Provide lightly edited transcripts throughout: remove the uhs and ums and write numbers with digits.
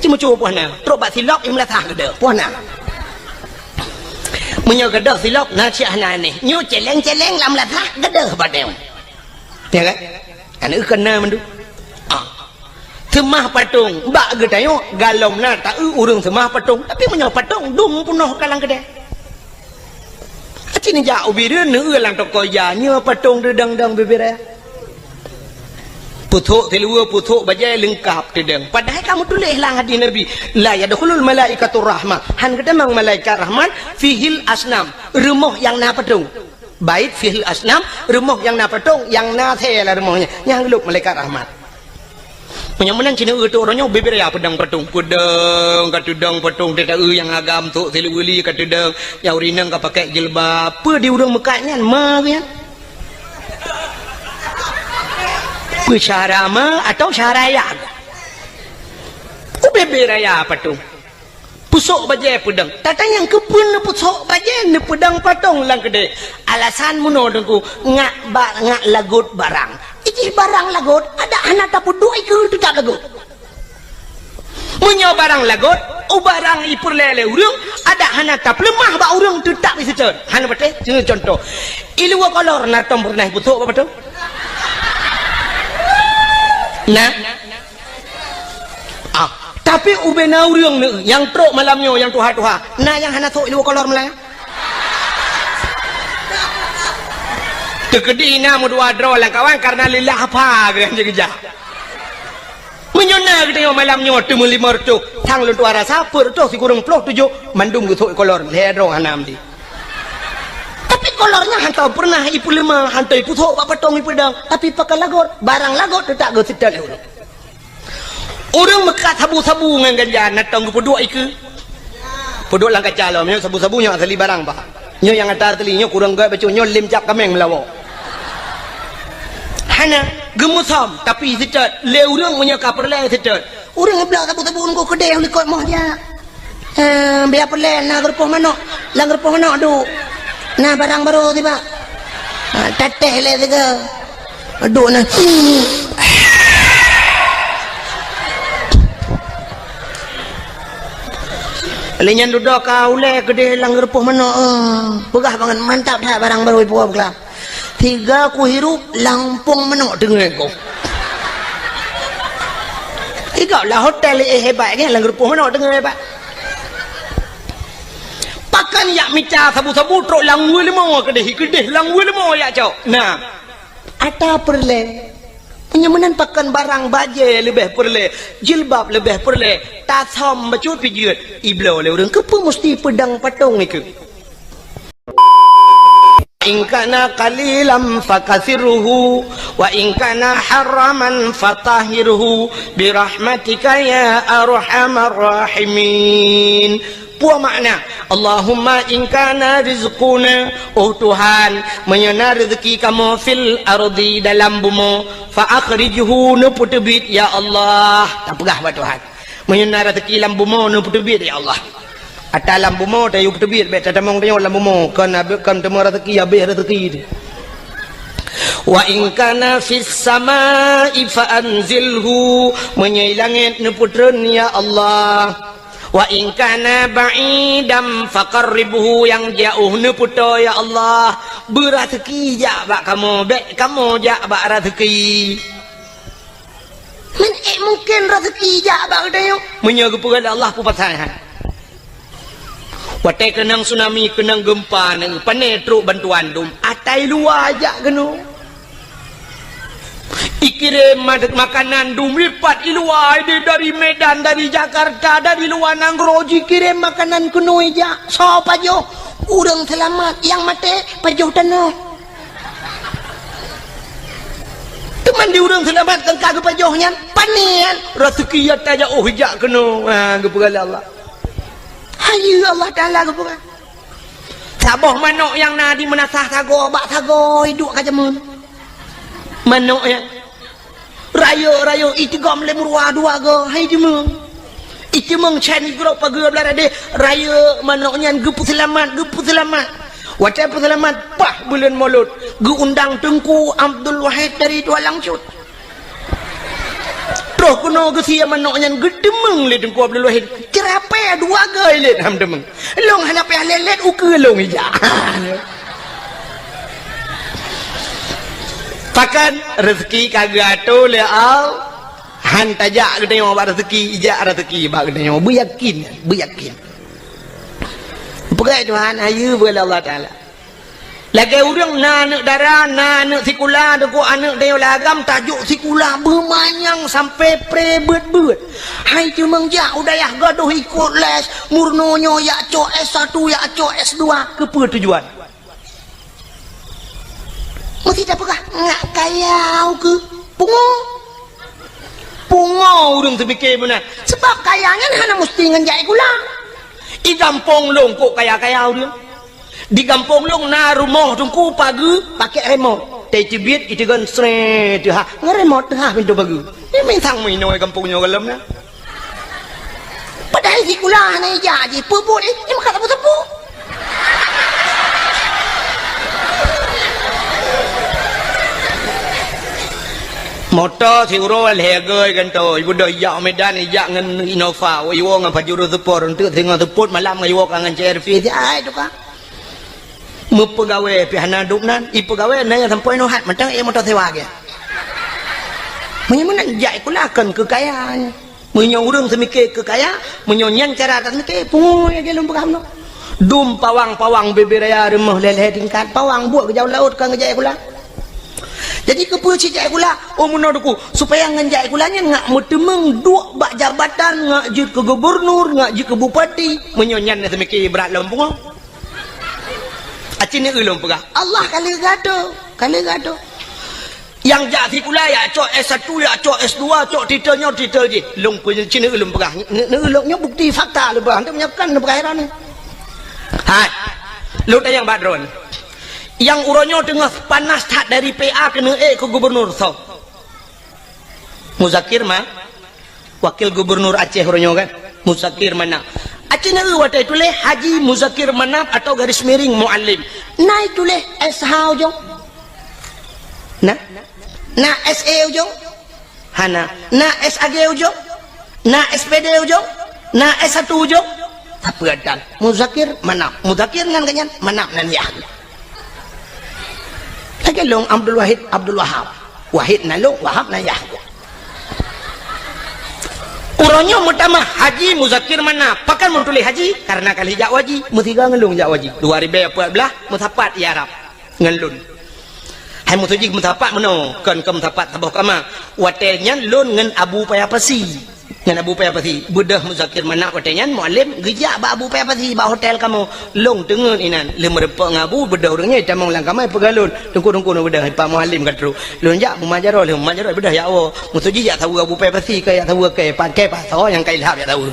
Ti mu cu puan na. Trok bak silok im latah gede. Puan na. Menyo gede silok na cia na ni. Nyu celeng-celeng lam latah gede badeu. Ya kan? Anu kena mendu. Semah patung bak gedayo galom na tak urung semah patung tapi menyo patung dum punoh kalang gede. Acini ja ubireun neueuh lang toko ya nya patung dedang-dang bebere. Puthuk tilua puthuk bajai lengkap dedang. Padahal kamu tulis lang hadis Nabi la yadkhulul malaikatur rahmah. Han gede mang malaikat rahmat fihil asnam, rumah yang na patung. Bait fihil asnam, rumah yang na patung, yang na the lah rumahnya. Yang luk malaikat rahmat. Penyamunan Cina tu orangnya beberapa pedang patung, pedang katudang patung tidak yang agam tu seluli katudang yang urinang ka pakai jilbab, apa di urang Mekahnya mah kan? Cara mah atau cara ya? Beberapa patung, pusok bajai pedang. Tata yang kepun pusok bajai ni pedang patung lang kede. Alasan muno dengku ngak lagut barang. Iji barang lagot ada anak tapu dua ikut tu tak lagot. Munyo barang lagot, barang ipur lele urung ada anak tap lemah ba urung tu tak bisa cer. Hana bete contoh. Ilu kolor na tom pernah putuk apa tu? Nah. Tapi ubena urung yang trok malamnya yang tuha-tuha. Nah yang hana tu ilu kolor melang. Tekedi na mu dua draw lang kawan karena lillah apa kan je menyona kita malamnya tu lima tu thang lu tuara sapur tu si kurang ploh tujuh mandum gitu kolor ledro hanam di tapi kolornya hantar pernah ipu lima hantar ipu thok apa tong ipu pedang tapi pakai lagot barang lagot tu tak go sedal orang Mekah sabu-sabu ngan ganja natong ipu dua iku peduk lang kacalo nyo sabu-sabunya asli barang bah nyo yang atar telinya kurang gak baca nyo lim cap kameng melawak hana gemusam tapi secat le urang menyaka perle secat urang belak tabu-tabu ko kedai likot moh dia biar perle na gerpoh manok lang gerpoh manok adu na barang baru tiba teteh le tiga adu na lenyan duduk kau le kedai lang gerpoh manok pegah banget mantap dah barang baru ibu ablah 3 ku hirup lampung menok dengar kau. Ikau lah hotel hebat kan lang grup menok dengar hebat. Pakan yak mica sabu-sabu trok langwe lemo kedeh langwe lemo yak cok. Nah, ada perle. Penyamanan pakan barang baje lebih perle, jilbab lebih perle, tasom bacut pijut. Iblo le urang kepo mesti pedang patung ikut. In kana qalilan fakathiruhu wa in kana haraman fatahhiruhu bi rahmatika ya arhamar rahimin. Puah makna Allahumma in kana rizquna Tuhan menyana rezeki kamu fil ardi dalam bumi fa akhrijhu nu putubit ya Allah tak pegah ba Tuhan menyana rezeki dalam bumi nu putubit ya Allah atalam bumo tayu putubit bet tatamong tayo lam bumo kan temu rezeki habis rezeki wa in kana fis samai fa anzilhu menyai langit nu putreun ya Allah wa in kana ba'idam faqarribhu yang jauh nu puto ya Allah berazeki jak bak kamu bet kamu jak bak rezeki men mungkin rezeki jak bak tayo menyo kepada Allah pu pasal watai kenang tsunami kenang gempa nang panetro bantuan dum atai luar aja kenu ikirim makanan dum lipat iluai dari Medan dari Jakarta dari luar Nangroji kirim makanan kenu aja so pajo urang selamat yang mate pajo tanah teman di urang selamat kengka ke pajohnya panian rezeki ya taja jak kenu kepada Allah hayu Allah Ta'ala kebuka saboh manok yang nadi menasah sago bak sago hidup kajamun manok yang rayo itu gom lemurwa dua go hai jemung itu meng cani grup pagi belara de rayo manoknya gepu selamat wacai selamat pah bulan Maulud gu undang Tengku Abdul Wahid dari Dua Langcut roh kuno ke sia manoknya gedemeng le dengku Abdul Wahid kerape dua gai le ham demeng long hanape lelet uke long ija pakan rezeki kagak tu le au han tajak gede mau rezeki ija rezeki ba gede mau beryakin pegai Tuhan ayu boleh Allah taala lagi orang nak darah nak sikula dengku anak dia lagam tajuk sikula bermanyang sampai prebet-bet hai cemang jak udayah gaduh ikut les murnonyo ya cok S1 ya cok S2 kepa tujuan mesti tak pegah ngak kayau ke pungo orang terfikir benar sebab kayanya hana mesti ngenjai kula i gampong long kok kaya-kayau dia di kampung long na rumah tungku pagi pakai remote teh cibit itu kan seret ha ngeremote ha pintu bagu ini main sang main noi kampungnya galam na padahal si kula na jaji puput ini makan tepu motor si uro legai kan tu ibu dah yak Medan yak ngan Innova iwo ngan pajuru support untuk tengah support malam ngan iwo kangen CRV ai tu kan mepegawai pihana duknan i pegawai nanya sampai nohat macam motor sewa ke mana jai kulakan kekayaan menyo urang semikir kekaya menyo nyang cara tak semikir pungu ya gelum pegam no dum pawang beberaya rumah leleh tingkat pawang buat ke jauh laut kan ngejai kula jadi kepuci jai kula menoduku supaya ngejai kulanya ngak mutemeng duk bak jabatan ngak jut ke gubernur ngak jut ke bupati menyo nyan semikir berat lompung acini ulung pegah Allah kali gado yang jadi kula ya cok S1 ya cok S2 cok titel je long punya cini ulung pegah ulungnya bukti fakta lebah anda menyiapkan perkara ni hai lu yang badron yang uronyo tengah panas tak dari PA kena ke gubernur so Muzakir mah wakil gubernur Aceh uronyo kan Muzakir mana Acina wadah tulis Haji Muzakir Manap atau garis miring Muallim. Nah tulis SH ujung. Nah SE ujung. Hana. Nah SAG ujung. Nah SPD ujung. Nah S1 ujung. Apa dan Muzakir Manap. Muzakir ngan kanyan Manap nan ya. Lagi long Abdul Wahid Abdul Wahab. Wahid nan long Wahab nan ya. Uronyo mutama Haji Muzakir mana pakan muntuli haji karena kali jak waji mutiga ngelung jak waji 2014 mutapat ya Arab ngelun hai mutuji mutapat meno kan ke mutapat tabuh kama watenya lun ngen Abu Payapasi ngen Abu Payapasi budah Muzakir mana watenya muallim gejak ba Abu Payapasi ba hotel kamu long tengen inan le merepek ngabu budah orangnya tamang lang kamai pegalun tungku budah pak muallim katru lun jak mumajaro le mumajaro budah ya Allah mutuji jak tahu Abu Payapasi kaya tahu ke pakai pasal yang kai lahap ya tahu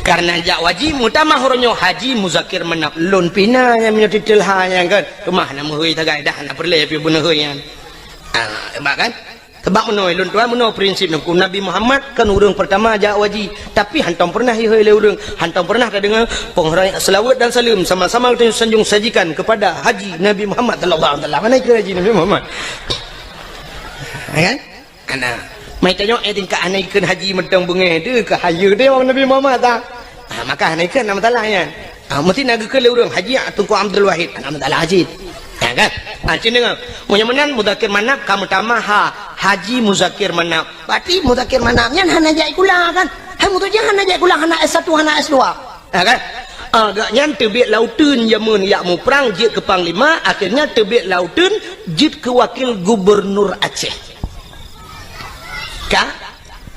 karena jak wajib mutama horonyo Haji Muzakir Manap lun pina yang titel ha yang kan rumah nama hui tagai dah nak perle pi buna hui yang sebab kan sebab menoi lun tuan menoi prinsip Nabi Muhammad kan urang pertama jak wajib tapi hantam pernah hui le urang hantam pernah tak dengar penghormatan selawat dan salam sama-sama kita sanjung sajikan kepada Haji Nabi Muhammad sallallahu alaihi wasallam mana ke Haji Nabi Muhammad kan ana mai tanya tingkah anaikkan haji mentang bunga tu ke hayu dia orang Nabi Muhammad tak maka anaikkan nama talanya mesti nak ke urang haji Tunku Abdul Wahid nama talah haji kan cina menyemenan Muzakir Manap kamu tamah Haji Muzakir Manap berarti Muzakir Manapnya hana jai kula kan hamu tu jangan hana jai kula hana S1 hana S2 kan agaknya terbit lautun yamun yakmu perang jid ke Panglima akhirnya terbit lautun jid ke wakil gubernur Aceh ka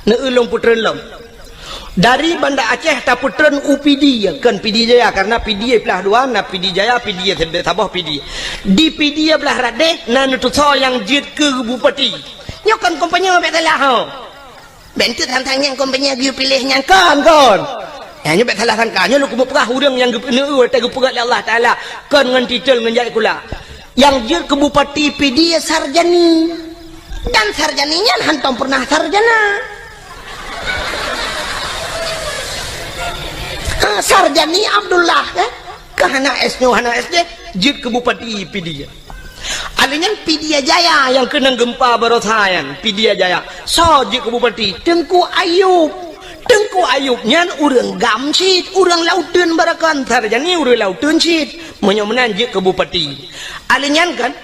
neulung putren lom dari Banda Aceh ta putren UPD kan PD Jaya karena PD belah dua na PD Jaya PD Sabah PD di PD belah radek na nutuso yang jid ke bupati nyokan kompanya bet salah ho bentuk tantang yang kompanya giu pilih yang kan ya nyobek salah sangkanya lu kumu perah urang yang gepenu te gepegat Allah taala kan ngan titel ngan jai kula yang jid ke bupati PD Sarjani dan sarjaninya hantam pernah sarjana Sarjani Abdullah ke hana S-nya hana SD jid ke bupati PD Alinya Pidia Jaya yang kena gempa Barotayan, Pidia Jaya. So je ke bupati Tengku Ayub. Tengku Ayub nyan urang gamsit, urang lautan barakan tarjani urang lautan sit. Menyomenan je ke bupati. Alinya kan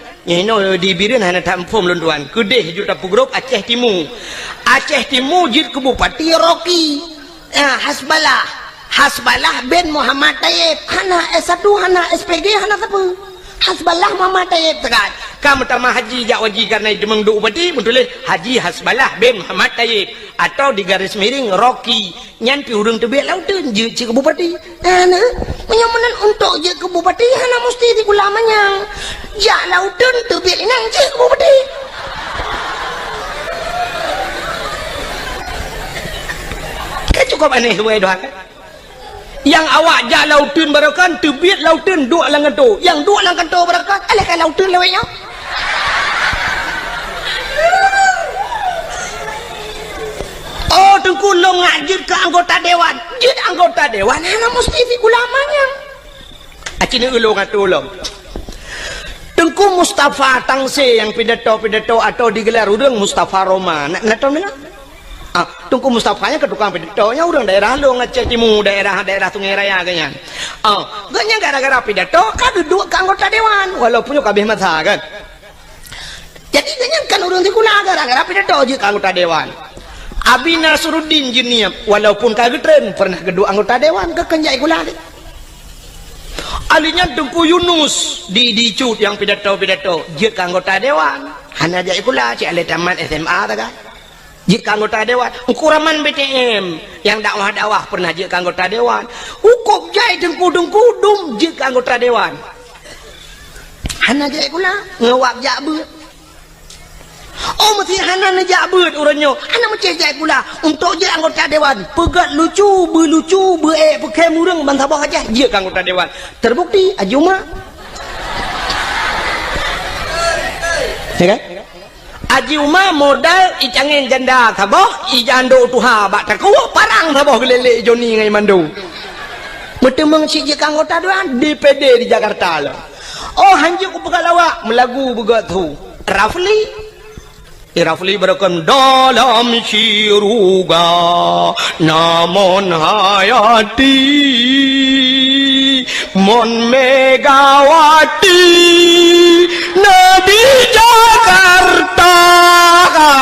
di birin hana tampom lunduan. Kedeh juta pugrok Aceh Timur. Aceh Timur jid ke bupati Rocky. Hasbalah bin Muhammad Tayyib. Hana S1, hana SPG, hana apa? Hasbalah Muhammad Tayyib tegat. Kamu tamah haji jak wajib karena demeng du upati betulis Haji Hasbalah bin Muhammad Tayyib atau di garis miring Rocky nyan pi urang tebek lautan je ke bupati. Ana menyomenan untuk je ke bupati hana mesti di ulamanya. Jak lautan tebek nang je ke bupati. Kan cukup aneh we doa kan. Yang awak jak lautan barakan tebit lautan duk langan tu. Yang duk langan tu barakan alahkan lautan lewenya. Oh Tengku lo ngajit ke anggota dewan. Jit anggota dewan hana mesti fi ulamanya. Acini ulo ngatulong. Tengku Mustafa Tangse yang pidato atau digelar udang Mustafa Roma. Nak tahu mana? Tengku Mustafanya ke tukang pidatonya orang daerah lo Aceh Timur, daerah Sungai Raya ganyan. Ganyan gara-gara pidato kan duduk ke anggota dewan walaupun yo kabeh mata kan. Jadi ganyan kan orang dikula gara-gara pidato je ke anggota dewan. Abi Nasruddin Junior walaupun kagak tren pernah geduk anggota dewan ke kenjai kula. Alinya Tengku Yunus di cut yang pidato je ke anggota dewan. Hana jai kula cik ale tamat SMA ta kan. Jika anggota dewan, Ukuraman BTM yang dakwah pernah jika anggota dewan, Ukop jai Tengku dum jika anggota dewan. Hana jai kula ngawak jak beut. Oh mesti hana nejak beut uranyo. Hana mesti jai kula untuk je anggota dewan. Pegat lucu, pakai murang bantah bawah aja jika anggota dewan. Terbukti Ajuma. Ya kan? Aji Umar modal icangin janda taboh ijando tuha bak takuh parang taboh gelele Joni ngai Mandu. Bertemang si je anggota dewan DPD di Jakarta lah. Oh hanjuk ku pegalawak melagu begat tu. Rafli berakan dalam siruga namun hayati mon Megawati Nabi Jakarta.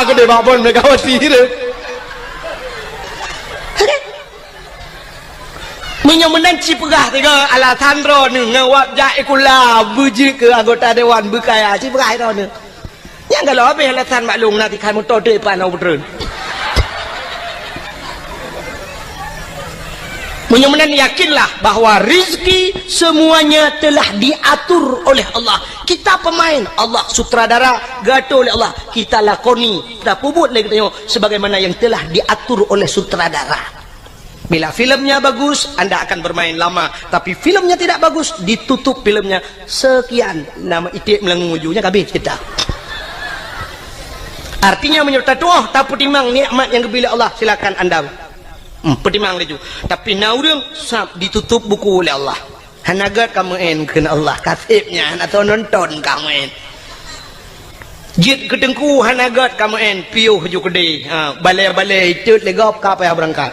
Gede babon Megawati dia. Menyomenan cipegah tiga alasan ro ni ngawak jai kula buji ke anggota dewan bekaya cipegah ro ni. Yang kalau apa alasan maklum nanti kamu tahu depan au betul. Menyomenan yakinlah bahwa rizki semuanya telah diatur oleh Allah. Kita pemain, Allah sutradara, gato oleh Allah. Kita lakoni, kita puput lagi tengok sebagaimana yang telah diatur oleh sutradara. Bila filmnya bagus, anda akan bermain lama. Tapi filmnya tidak bagus, ditutup filmnya. Sekian nama itik melengujunya habis kita. Artinya menyerta tuah tak pertimang nikmat yang diberi Allah, silakan anda pertimang leju. Tapi naurung sab ditutup buku oleh Allah. Hanagat kamu kena Allah kasibnya atau nonton kamu jit ketengku hanagat kamu piuh ju gede balai-balai cut legop ka payah berangkat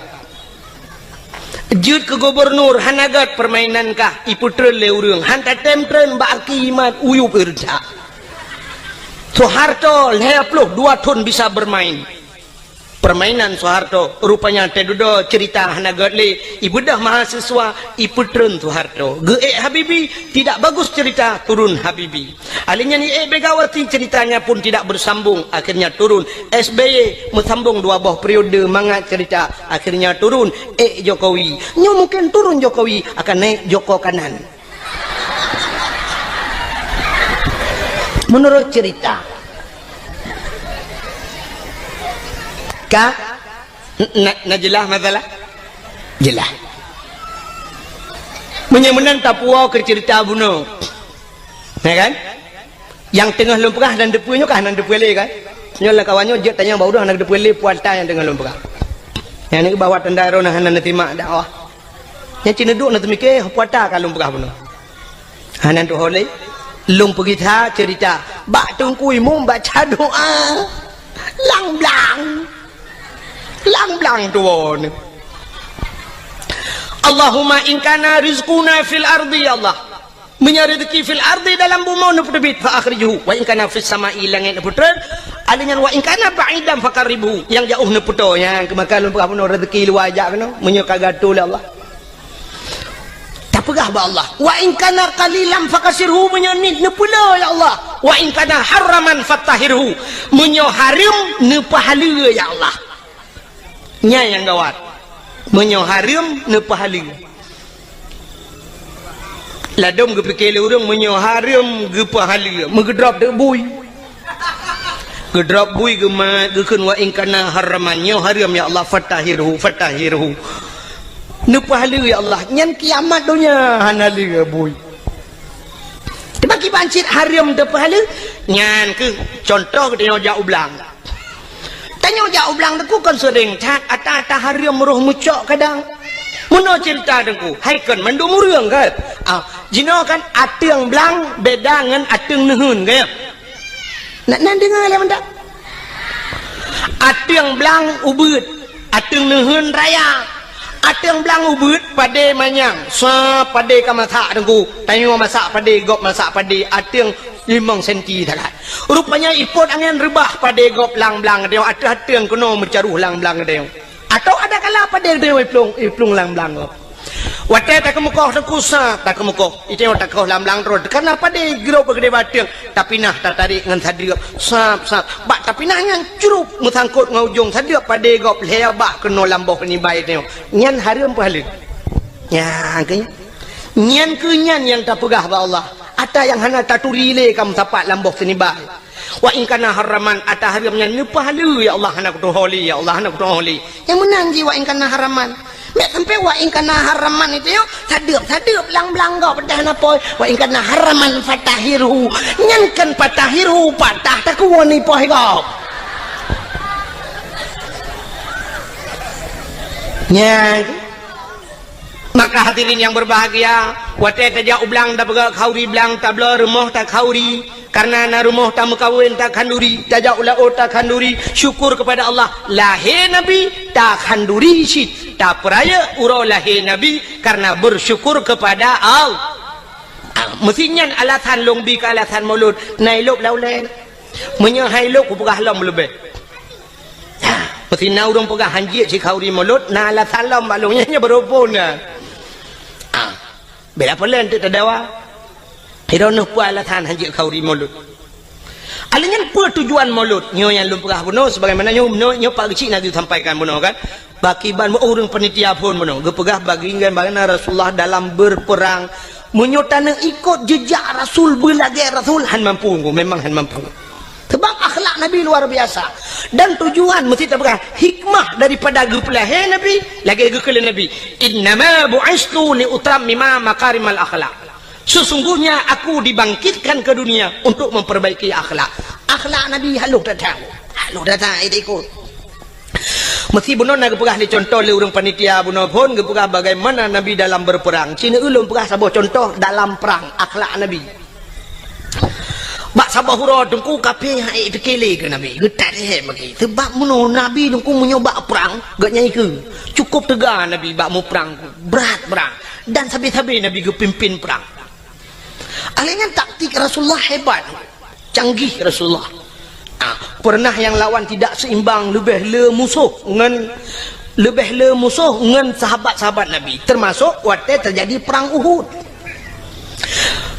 jit ke gubernur hanagat permainan kah iputrel le urang hanta temtren baki iman uyup irja Soeharto 52 tahun bisa bermain permainan Soeharto rupanya tedudo cerita hanagat le ibu dah mahasiswa iputren Soeharto Habibie tidak bagus cerita turun Habibie alinya ni Megawati ceritanya pun tidak bersambung akhirnya turun SBY bersambung 2 buah periode mangat cerita akhirnya turun Jokowi nyo mungkin turun Jokowi akan naik Joko kanan menurut cerita kah jelas masalah jelas menyemenan Papua ke cerita bunuh ya kan yang tengah lempegah dan depunya kah nan depuele kan nyolah kawannya je tanya bau dah nak depuele puata yang tengah lempegah yang ni bawa tendaro nah nan terima dakwah yang cina duk nak mikir puata kan lempegah bunuh hanan tu holai Lung pergi tha cerita bak tungkui mung baca doa lang blang tuan. Allahumma in kana rizquna fil ardi, ya Allah menyari rezeki fil ardi dalam bumi nu terbit fa akhrijuhu, wa in kana fis samai langit nu putra alinyan, wa in kana ba'idan fakaribu yang jauh nu putra yang kemakan lu pun rezeki luar ajak kena menyo kagatul Allah. Pegah ba Allah, wa in kana qalilan fakasirhu menyanit ne pula ya Allah, wa in kana haraman fatahirhu menyo haram ne pahala ya Allah. Nya yang gawat menyo haram ne pahala. Ladom ge pikir urang menyo haram ge pahala megedrop de bui. Gedrop bui ge ma ge kun wa in kana haraman nyo haram ya Allah fatahirhu nu pahala ya Allah nyan kiamat dunia hanali ke boy bagi bancit haram de pahala nyan ke contoh dia jauh belang tanya jauh belang deku kan sering tak ata haram roh mucok kadang muno cerita deku hai kan mandu murang kan jino kan ateung belang beda ngan ateung nehun ke nak nan dengar le mendak ateung belang ubud ateung nehun raya. Ateng belang ubud pade manyang sa pade kamatha dengku tanyo masak pade gop masak pade ateng 5 cm takat rupanya ipot angin rebah pade gop lang-lang dia ateng kena mencaruh lang-lang dia atau ada kala pade dia iplung lang-lang wate tak kemukoh dengku sa tak kemukoh itu tak kau lang-lang terus karena pade gero begede bateng tapi nah tak tarik ngan sadriap sap bak tapi nah ngan curup musangkut ngaujung sadriap pade gop lea bak kena lamboh ni baik dia nyan haram pahala nya kenya nyan kenyan yang tak pegah ba Allah ada yang hana taturile kam tapak lamboh sini baik wa in kana haraman ata haramnya ni pahala ya Allah hana kutu holi ya Allah hana kutu holi yang menang ji wa in kana haraman mek sampai wa in kana haraman itu yo sadeup lang-lang go pedah napoi wa in kana haraman fatahirhu nyankan patahirhu patah tak woni poh go nya. Maka hadirin yang berbahagia wate tajak ublang da bega khauri blang tabla rumah tak khauri karena na rumah tak mekawin tak khanduri tajak ula tak khanduri syukur kepada Allah lahir nabi tak khanduri sit tak peraya uro lahir nabi karena bersyukur kepada Allah. Mestinya alasan longbi ke alasan mulut nailok laulen menyahai lok pegah lam lebih mesti na urang pegah hanjit si khauri mulut na alasan lam balungnya berhubungan bela pelan tu tadawa hirono pu alatan hanjit khauri mulut alingan pu tujuan mulut nyo yang lum pegah buno sebagaimana nyo pak kecil nak disampaikan buno kan bakiban urang panitia pun buno gepegah bagingan bagaimana Rasulullah dalam berperang menyotana ikut jejak Rasul belagi Rasul han mampu memang han mampu sebab akhlak Nabi luar biasa dan tujuan mesti terbuka hikmah daripada gepelahe Nabi lagi gekele Nabi innama bu'istu li utammima makarimal akhlak sesungguhnya aku dibangkitkan ke dunia untuk memperbaiki akhlak Nabi halus datang itu ikut mesti buno nak gepegah ni contoh le urang panitia buno pun gepegah bagaimana Nabi dalam berperang cina ulun pegah sabah contoh dalam perang akhlak Nabi bak sabah hura dengku kape hai fikile ke Nabi getat he bagi sebab muno Nabi dengku menyoba perang gak nyai ke cukup tegar Nabi bak mu perang berat dan sabi-sabi Nabi ge pimpin perang alingan taktik Rasulullah hebat canggih Rasulullah pernah yang lawan tidak seimbang lebih le musuh ngan sahabat-sahabat Nabi termasuk waktu terjadi perang Uhud.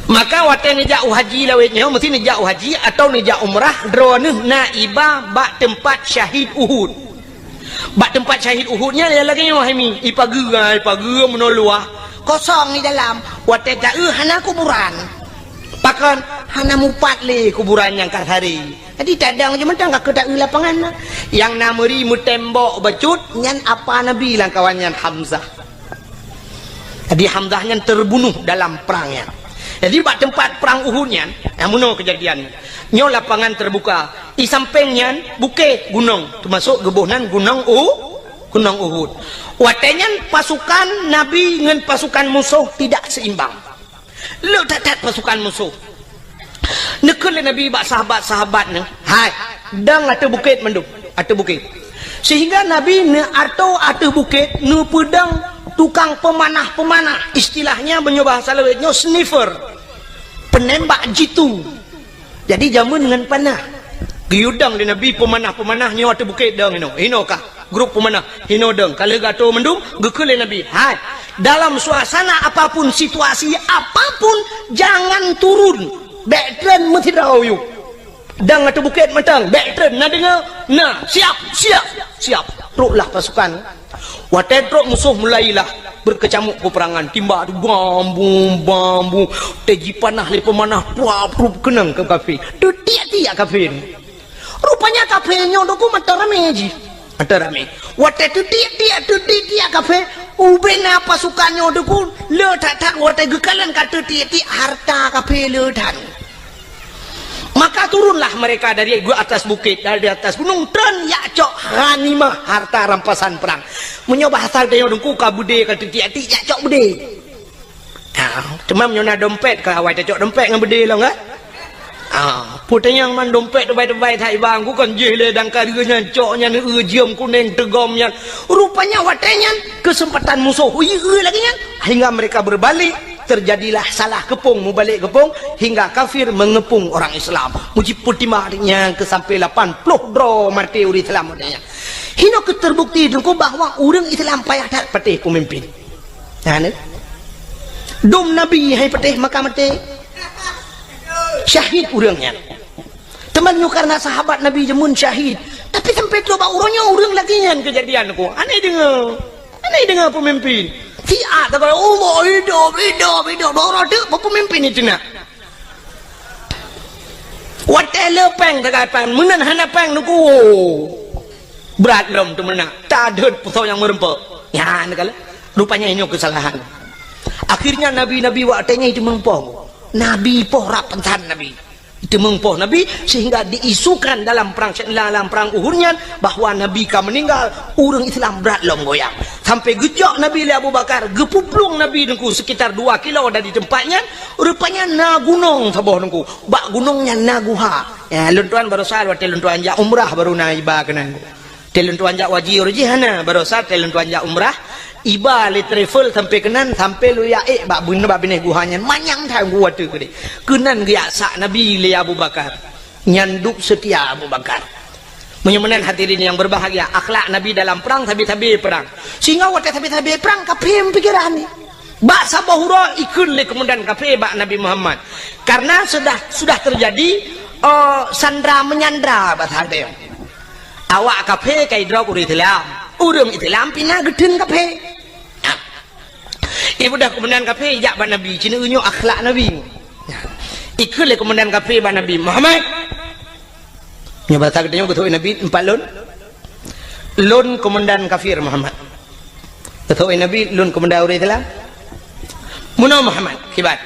Maka waktu ni jauh haji lawetnya mesti ni jauh haji atau ni jauh umrah drone naibah bak tempat syahid Uhud. Bak tempat syahid Uhudnya dia lagi wahimi ipage menoloah kosong di dalam waktu tak hana kuburan. Pakan hana mupat le kuburan yang kat hari. Jadi tak ada macam mana ke tak lapangan yang nameri mu tembok becut nyan apa Nabi lang kawannya Hamzah. Jadi Hamzah yang terbunuh dalam perangnya. Jadi bak tempat perang Uhudnya, amuno kejadian. Nyo lapangan terbuka, di sampingnya bukit gunung, termasuk gebuhnan gunung Uhud. Watenya pasukan Nabi dengan pasukan musuh tidak seimbang. Lu tak pasukan musuh. Nekul Nabi bak sahabat-sahabat ni. Hai, dang atas bukit mandum, atas bukit. Sehingga Nabi ne atas bukit ne pedang tukang pemanah-pemanah. Istilahnya menyoba salawatnya sniffer. Penembak jitu. Jadi jamu dengan panah. Giudang di Nabi pemanah-pemanah ni atas bukit dang ino kah? Grup pemanah hino dang. Kalau gato mendung gekul Nabi. Hai, dalam suasana apapun, situasi apapun, jangan turun. Backtrend mesti tahu you. Dang atau bukit matang, backtrend nak dengar. Nah, siap. Teruklah pasukan. Watai teruk musuh mulailah berkecamuk peperangan. Timba tu bambu. Teji panah le pemanah puap kenang ke kafe. Tu tiak kafe ni. Rupanya kafenya tu ku mata ramai aja. Mata ramai. Watai tu tiak kafe. Ubena pasukannya tu ku le tak watai gekalan kata tiak harta kafe le tak. Maka turunlah mereka dari atas bukit, dari atas gunung, dan yakcok ghanimah, harta rampasan perang. Menyoba asal dia dengku kabude kata tiak-tiak yakcok bude. Cuma menyona dompet ke awal cocok dompet dengan bude lah enggak? Putanya yang man dompet terbaik-terbaik tak bang, ku kan jele dan kariganya coknya ni jiam kuning tegomnya. Rupanya watanya kesempatan musuh lagi nya hingga mereka berbalik. Terjadilah salah kepung, mubalik kepung hingga kafir mengepung orang Islam. Muji putimahnya ke sampai 80 dro mati uri Islam adanya. Hino keterbukti dengko bahwa orang Islam payah tak patih pemimpin. Nah, dom Nabi hai patih maka mati. Syahid urangnya. Temannya karena sahabat Nabi jemun syahid. Tapi sampai tu bak urangnya urang lagi nya kejadian ko. Aneh dengar pemimpin. Tiak tak kalau hidup dorong tu pemimpin itu nak. Watai lepeng tak apa menan hana peng nuku berat lom tu menak tak ada pusau yang merempak. Ya nakala rupanya ini kesalahan. Akhirnya nabi watainya itu mengpoh. Nabi poh rapentan Nabi. Itu mengpoh Nabi sehingga diisukan dalam perang Uhudnya bahwa Nabi ka meninggal, orang Islam berat lom goyang. Sampai gejak Nabi le Abu Bakar, gepuplung Nabi dengku sekitar 2 kilo dari tempatnya, rupanya na gunung sabah dengku. Bak gunungnya naguha. Ya luntuan baru sal wate luntuan ja umrah baru na iba kenan. Teluntuan ja wajib urjihana baru sal teluntuan ja umrah. Iba le travel sampai kenan sampai lu ya bak bine guhanya manyang thang gua tu ke kenan ge sak Nabi le Abu Bakar nyanduk setia Abu Bakar menyemenan hadirin yang berbahagia akhlak Nabi dalam perang tabi-tabi perang sehingga waktu tabi-tabi perang kapim pikiran ni bak sabahura ikun le kemudian kafe bak Nabi Muhammad karena sudah terjadi sandra menyandra bahasa dia awak kafe kai drop uri Islam urang Islam pina geden kafe. Ibu dah kemudian kafe jak ban Nabi, cina unyu akhlak Nabi. Ikut le kemudian kafe ban Nabi Muhammad. Nyoba tak ketemu ketua Nabi 4 lon. Lon komandan kafir Muhammad. Ketua Nabi lon komandan orang Islam. Muna Muhammad kibat.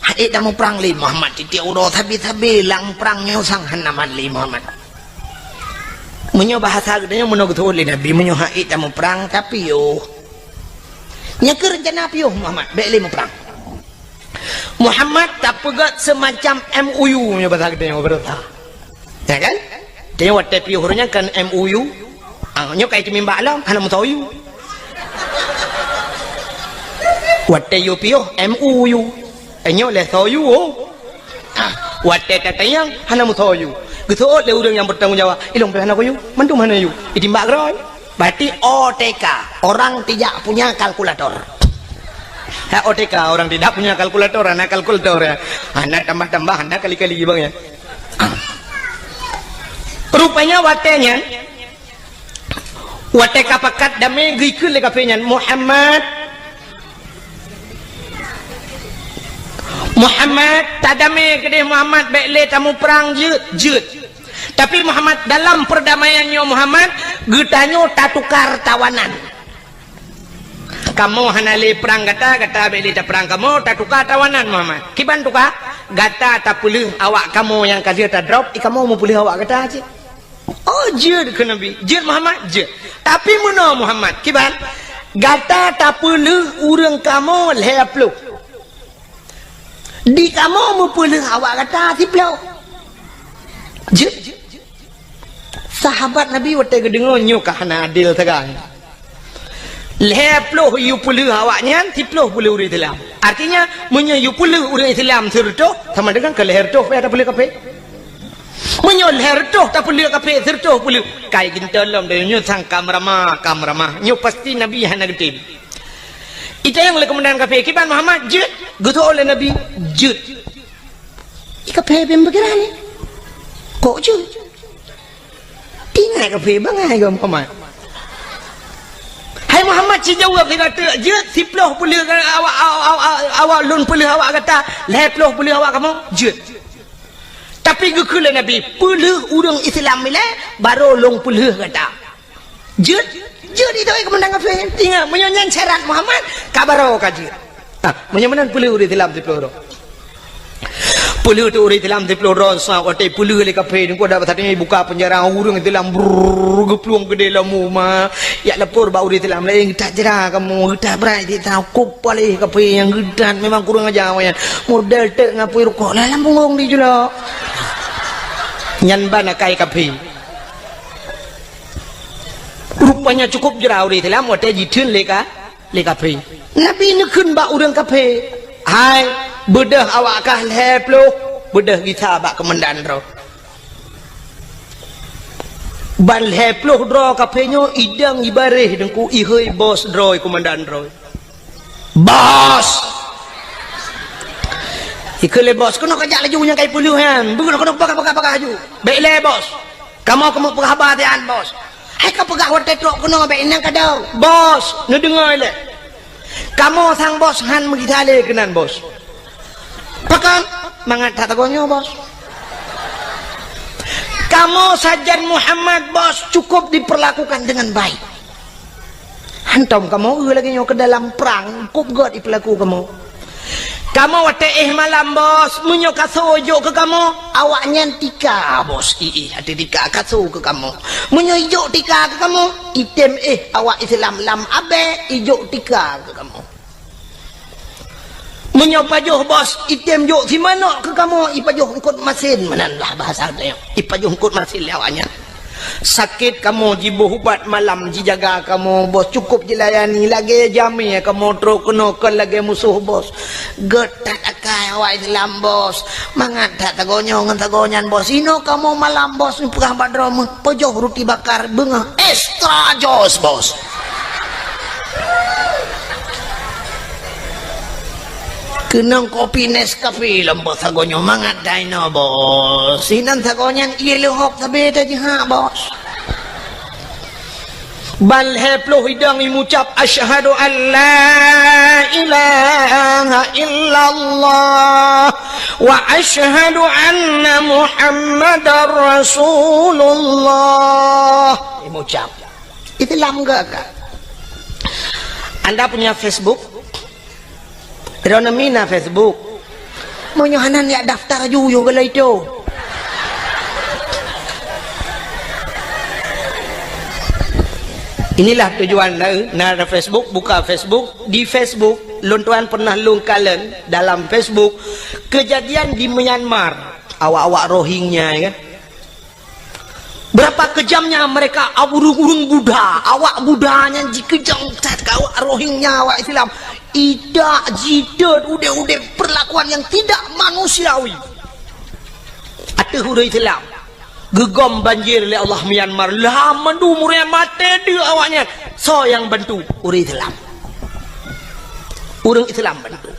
Hai dah mau perang li Muhammad titik udah tabi lang perangnya usang hanaman li Muhammad. Menyo bahasa gedenya muna ketua Nabi menyo hai dah mau perang tapi yo nyakir rencana piuh Muhammad baik lima perang Muhammad tak pegat semacam MOU nya bahasa kita yang berita ya kan dia waktu piuh hurnya kan MOU nya kayak mimba alam hana mutayu waktu yo piuh MOU nya le tayu waktu katanya hana mutayu gitu le urang yang bertanggung jawab ilong pe hana ko yu mantu mana yu itimbak roy. Berarti OTK, orang tidak punya kalkulator. Ya, OTK, orang tidak punya kalkulator, anak kalkulator ya. Anak tambah-tambah, anak kali-kali bang ya. Rupanya watenya, wateka pakat dame gikul le kafenya Muhammad tadame kede Muhammad baikle tamu perang jut. Tapi Muhammad dalam perdamaiannya Muhammad getanyo tak tukar tawanan. Kamu hanale perang gata beli tak perang kamu tak tukar tawanan Muhammad. Kiban tukar gata tak pulih awak kamu yang kasih tak drop kamu mau pulih awak gata aja. Oh jir ke Nabi jir Muhammad jir. Tapi mana Muhammad kiban gata tak pulih urang kamu lehaplu. di kamu mempulih awak kata tiplau je sahabat Nabi waktu kedengar nyukah na adil tegang leploh yu pulih awaknya tiploh pulih uri Islam artinya menyo yu pulih uri Islam serto sama dengan ke leher toh ada pulih kape menyo leher toh tak pulih kape serto pulih kai gintelom de nyu sang kamrama nyu pasti Nabi hana getin itu yang oleh kemudian kafe kiban Muhammad jut gitu oleh Nabi jut kafe pembekiran ni kok jut tinggal kafe bangai ke Muhammad hai Muhammad si jawab dia kata jut siploh boleh awak lun boleh awak kata leploh boleh awak kamu jut tapi gekula Nabi boleh urang Islam ni baru long boleh kata jut jadi itu kemenang kafe tinggal menyanyian syarat Muhammad kabaro kaji menyanyian puluh uri dalam di peluru puluh tu uri dalam di peluru sa waktu puluh le kafe ni ko dapat tadi buka penjara urang dalam geplung gede lamu ma ya lapor ba uri dalam lain tak jera kamu tak berai di tahu kupale kafe yang gedan memang kurang aja awaknya model tek ngapui rukuk lah lambung di jula nyan bana kai kafe rupanya cukup jera uri Islam waktu jitun leka pe Nabi ni kun ba urang kape hai bedah awak kah leplo bedah kita bak kemendan ro ban leplo dro kape nyo idang ibareh dengku ihoi bos dro komandan ro bos ikele bos kono kajak lajunya kai puluh han bukan kono pakai haju baik le bos kamu perhabatian bos hai kau pegah waktu tu kena ambil inang kadau bos nu dengar le kamu sang bos han mengitale kenan bos pakan mangat tak tagonyo bos kamu sajan Muhammad bos cukup diperlakukan dengan baik hantam kamu lagi nyo ke dalam perang cukup god diperlaku kamu waktu malam bos munyo kasojo ke kamu awaknya tika bos ada tika kaso ke kamu munyo ijo tika ke kamu item awak Islam lam abe ijo tika ke kamu munyo pajuh bos item jo si mana ke kamu ipajuh ngkut masin mananlah bahasa dia ipajuh ngkut masin awaknya sakit kamu jibuh ubat malam dijaga kamu bos cukup dilayani lagi jami kamu truk kenokal lagi musuh bos getat akai awak Islam bos mangat tak tagonyo ngan tagonyan bos ino kamu malam bos pegah badrom pojoh roti bakar bengah extra jos bos kenang kopi Nescafe lembut sagonyo mangat daino bos sinan sagonyan ielo hop sabe ta jiha bos bal heplo hidang imucap asyhadu an la ilaha illallah wa asyhadu anna muhammadar rasulullah imucap Islam enggak kak anda punya Facebook Rona mina Facebook mau nyohanan ya daftar juga kalau itu inilah tujuan nara Facebook buka Facebook di Facebook lontuan pernah lungkalan dalam Facebook kejadian di Myanmar awak-awak Rohingya kan berapa kejamnya mereka urung Buddha awak Buddhanya dikejam ke awak Rohingya awak Islam tidak jidat udah perlakuan yang tidak manusiawi ada huruf Islam gegom banjir oleh Allah Myanmar lah mandu muria mati dia awaknya so yang bantu huruf Islam urang Islam bantu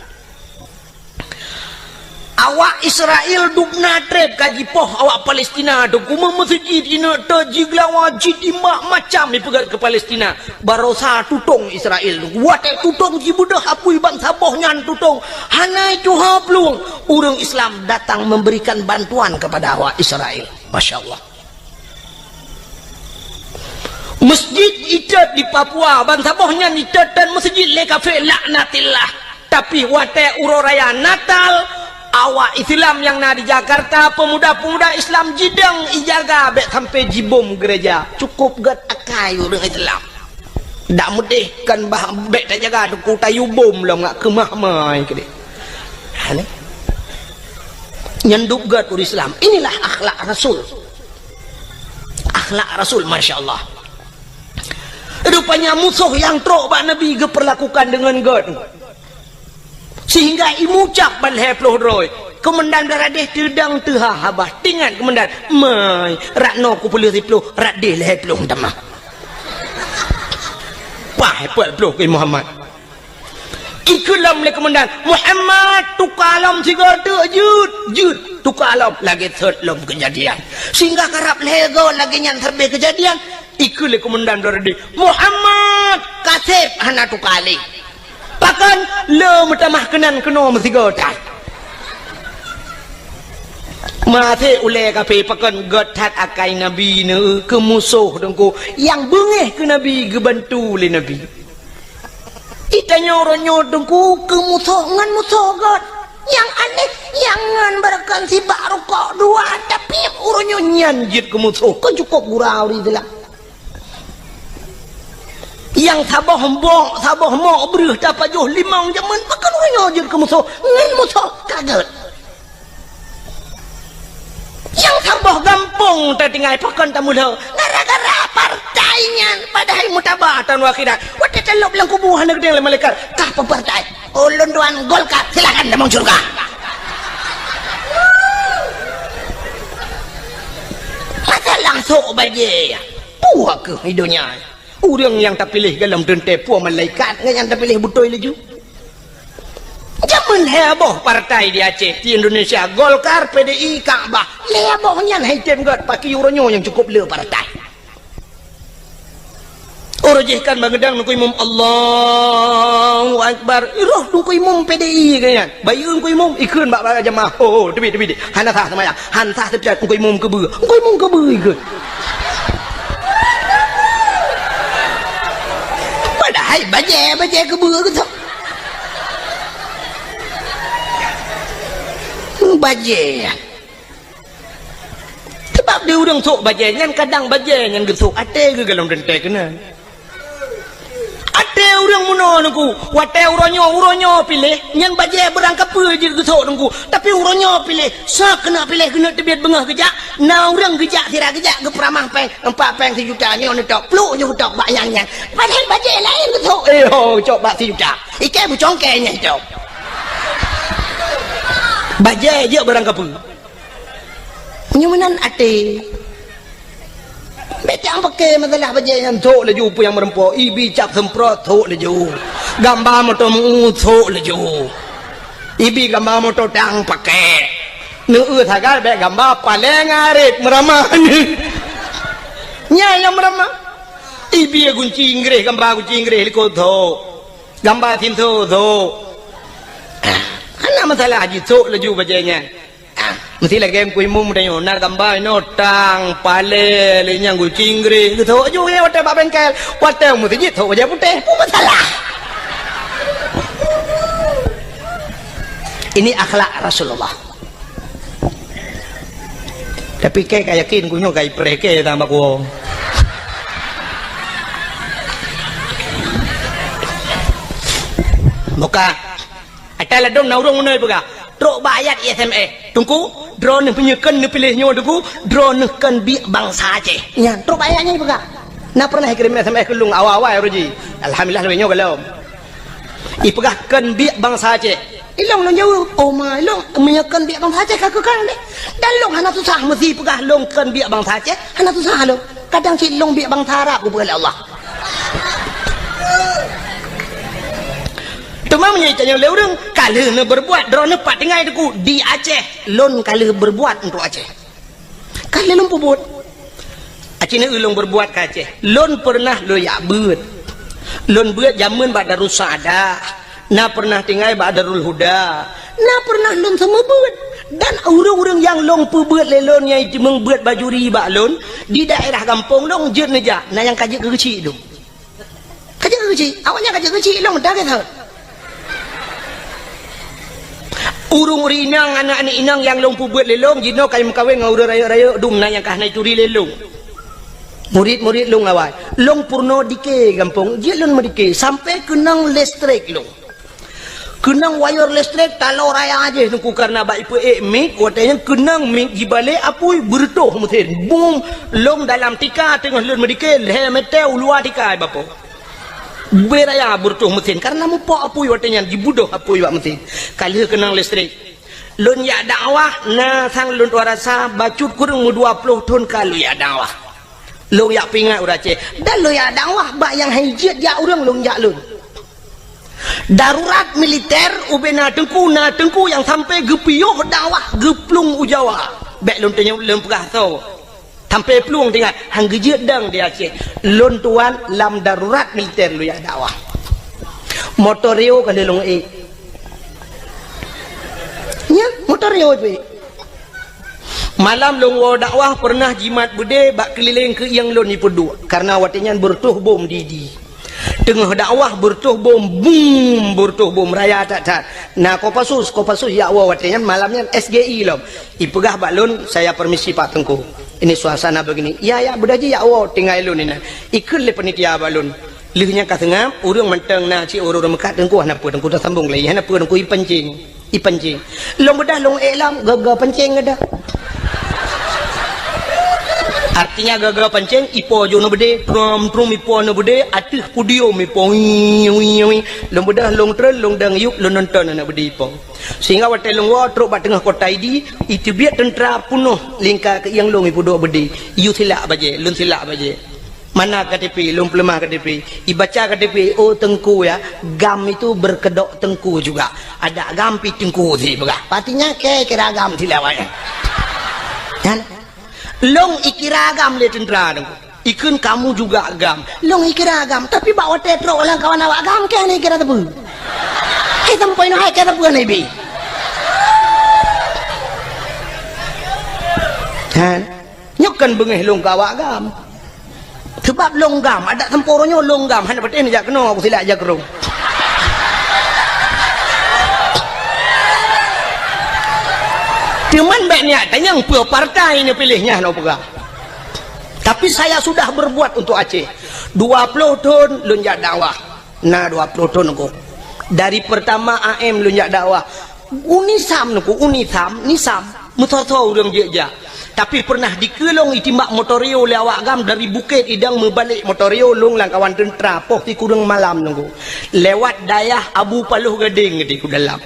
awak Israel dubna trep kaji poh awak Palestina tu kuma masjid ina tajigla wajib imak macam ni pegat ke Palestina barosa tutong Israel wate tutong jibudah apui bangsa boh nyan tutong hanai tu haplung urang Islam datang memberikan bantuan kepada awak Israel masyaallah masjid icat di Papua bangsa boh nyan icat dan masjid le kafe laknatillah tapi wate uroraya Natal awak Islam yang na di Jakarta pemuda-pemuda Islam jidang ijaga bek sampai jibom gereja cukup gat akai orang Islam tak mudih kan bah bek tak jaga tu ku tayu bom lah ngak kemah mai ke dia nyenduk gat ur Islam. Inilah akhlak Rasul. Akhlak Rasul, Masya Allah. Rupanya musuh yang teruk bak Nabi perlakukan dengan gat. Sehingga imucap balhe ploh roy. Kemendan daradeh terdang tehah habah. Tingan kemendan. Mai, rakno ku puluh ploh, radeh lehe ploh damah. Wah, hebat ploh ke Muhammad. Ikulam le kemendan. Muhammad tukalam sigada jud. Tukalam lagi third lom kejadian. Sehingga karap lego lagi nyan terbe kejadian. Ikut le kemendan daradeh. Muhammad kasep hana tukali. Pakan le metamah kenan keno mesigotai. Mate ule kape pakan gotat akai Nabi ne ke musuh dengku yang bengeh ke Nabi ke bantu le Nabi. Itanya orang dengku ke musuh ngan musuh god. Yang aneh yang ngan berakan si baru kok dua tapi uronyo nyanjit ke musuh kan cukup gurau di dalam. Yang sabah mau beruh dapat juh limang jaman makan orang nyojir ke musuh ngan musuh kaget. Yang sabah gampang tertinggal pakan tamulah gara-gara partainya padahal mutabatan wakidah wadah celok bilang kubuhan negeri yang malaikat kah partai ulun doan Golkar silakan damang surga. Masa langsung baje puak ke hidupnya. Orang yang tak pilih dalam dente puak malaikat yang tak pilih betul laju. Zaman heboh partai di Aceh di Indonesia Golkar, PDI, Kaabah hebohnya haitem god pakai uronyo yang cukup le partai. Orojihkan bagedang nuku imam Allahu Akbar. Iroh nuku imam PDI kan. Bayun nuku imam ikun bak jamaah. Oh, debi. Hana sah sama ya. Han sah tepat nuku imam ke beu. Nuku imam ke beu ikut. Padahal baje ke beu ke tak. Baje. Sebab dia orang sok baje nyan kadang baje nyan gesok ate ke dalam dente kena. Ate orang muno nungku, wate uronyo pilih, nyan baje berangkap je gesok nungku. Tapi uronyo pilih, sak kena pilih kena tebiat bengah kejak. Na orang kejak sira kejak ke peramah peng, 4 peng 1 juta nyo netok, pluk je tok bayangnya. Padahal baje lain gesok. Cok bak 1 juta. Ikai bucongkenya cok. Baje je berangkap. Nyumanan ate. Becang pakai masalah baje yang tok laju pu yang merempo ibi cap semprot tok laju gambar motor mu tok laju ibi gambar motor tang pakai nu thagar be gambar paleng arit meramah nya yang meramah ibi gunci inggris gambar gunci inggris liko tok gambar tin tok ana masalah haji tok laju bajenya. Mesti lagi yang kuimum tanya nar gambar no tang pale lenyang gue cingri gitu aja ya wadah pak bengkel wadah mesti gitu aja putih masalah. Ini akhlak Rasulullah. Tapi kayak yakin kunyo kayak preke tambah ku. Muka ada ladong naurung munai pega. Trok bayat ISME. Tunggu drone penyekan ni pilihnya tunggu drone kan bi bangsa Aceh. Nya trok bayatnya pega. Na pernah kirim SME ke lung awal-awal ya Roji. Alhamdulillah lebihnya kalau. Ipegah kan bi bangsa Aceh. Ilong long jauh. Oh my long menyekan bi bangsa Aceh kakak kan ni. Dan long hana susah mesti pegah long kan bi bangsa Aceh. Hana susah lo. Kadang si long bi bangsa Arab ku pegah Allah. Cuma menyaitannya oleh orang kalau berbuat drone pak tinggal itu di Aceh lon kalau berbuat untuk Aceh kalau lon berbuat Aceh ni ulung berbuat ke Aceh lon pernah lo ya lon buat zaman bak Darus Saadah na pernah tinggal bak Darul Huda na pernah lon semua buat dan orang-orang yang long buat lelon yang itu membuat bajuri bak lon di daerah kampung long jet neja na yang kajik kecil dong kajik kecil awalnya kajik kecil long dah kata urung rinang anak-anak inang yang lompu buat lelong jino kayu kawin ngau raya-raya dumna yang kah naik turi lelong murid-murid long awal long purno dike gampung dia long medike sampai kenang listrik long kenang wire listrik talau raya aja tengku karena baik mik watanya kenang mik di balik apui bertuh mesin boom long dalam tika tengah lun medical he metel luar tika bapo beraya bertuh mesin karena mupo apui watanya dibudoh apui wak mesin kali kenang listrik lun ya dakwah na sang lun warasa bacut kurang 20 ton kalau ya dakwah lun ya pingat urace dan lun ya dakwah bak yang hijit ya urang lun ya lun darurat militer ubena tengku yang sampai gepiyuh dakwah geplung ujawa bek lon tanya lon pegah tau sampai pelung tinggal hang gejek dang dia Aceh lon tuan lam darurat militer lu ya dakwah motorio kan long nya motorio tu malam long dakwah pernah jimat bude bak keliling ke yang lon ni pedua karena watinya bertuh bom didi tengah dakwah bertuh bom boom bertuh bom raya tak nah kopasus ya Allah watenya malamnya SGI loh ipegah balon saya permisi Pak Tengku ini suasana begini ya bedaji ya Allah tinggal lun ini ikut le penitia balon lihnya katengah urang menteng na ci urang mekat Tengku hana apa Tengku dah sambung lagi hana apa Tengku ipancing long bedah long elam gaga pancing ada artinya gagal pancing ipo jo no bede trum ipo no bede atih pudio ipo lombedah long trel long dang yuk lo nonton na bede ipo sehingga wate long wa truk bat tengah kota idi itu biar tentera punuh lingka ke yang long ipo do bede yu silak baje lun silak baje mana KTP long pelemah KTP ibaca KTP oh Tengku ya gam itu berkedok Tengku juga ada gam pi Tengku sih begah patinya ke kira gam silawanya kan long ikira agam le tentera dong ikun kamu juga agam long ikira agam tapi bawa tetro orang kawan awak agam ke ni kira tebu hai tempoin hai kira tebu ni bi kan nyokan bengeh long kawak agam sebab long gam ada temporonyo long gam hanya paten jak kena aku silak jak kerong cuman banyak tanya yang partai ini pilihnya no pegah tapi saya sudah berbuat untuk Aceh 20 tahun lunjak dakwah nah 20 tahun aku dari pertama AM lunjak dakwah unisam nisam motor-motor urang jeja tapi pernah dikelong itimbak motorio lewat gam dari Bukit Idang membalik motorio long langkawan tentera poh ti kurang malam nunggu lewat dayah Abu Paluh Gading di dalam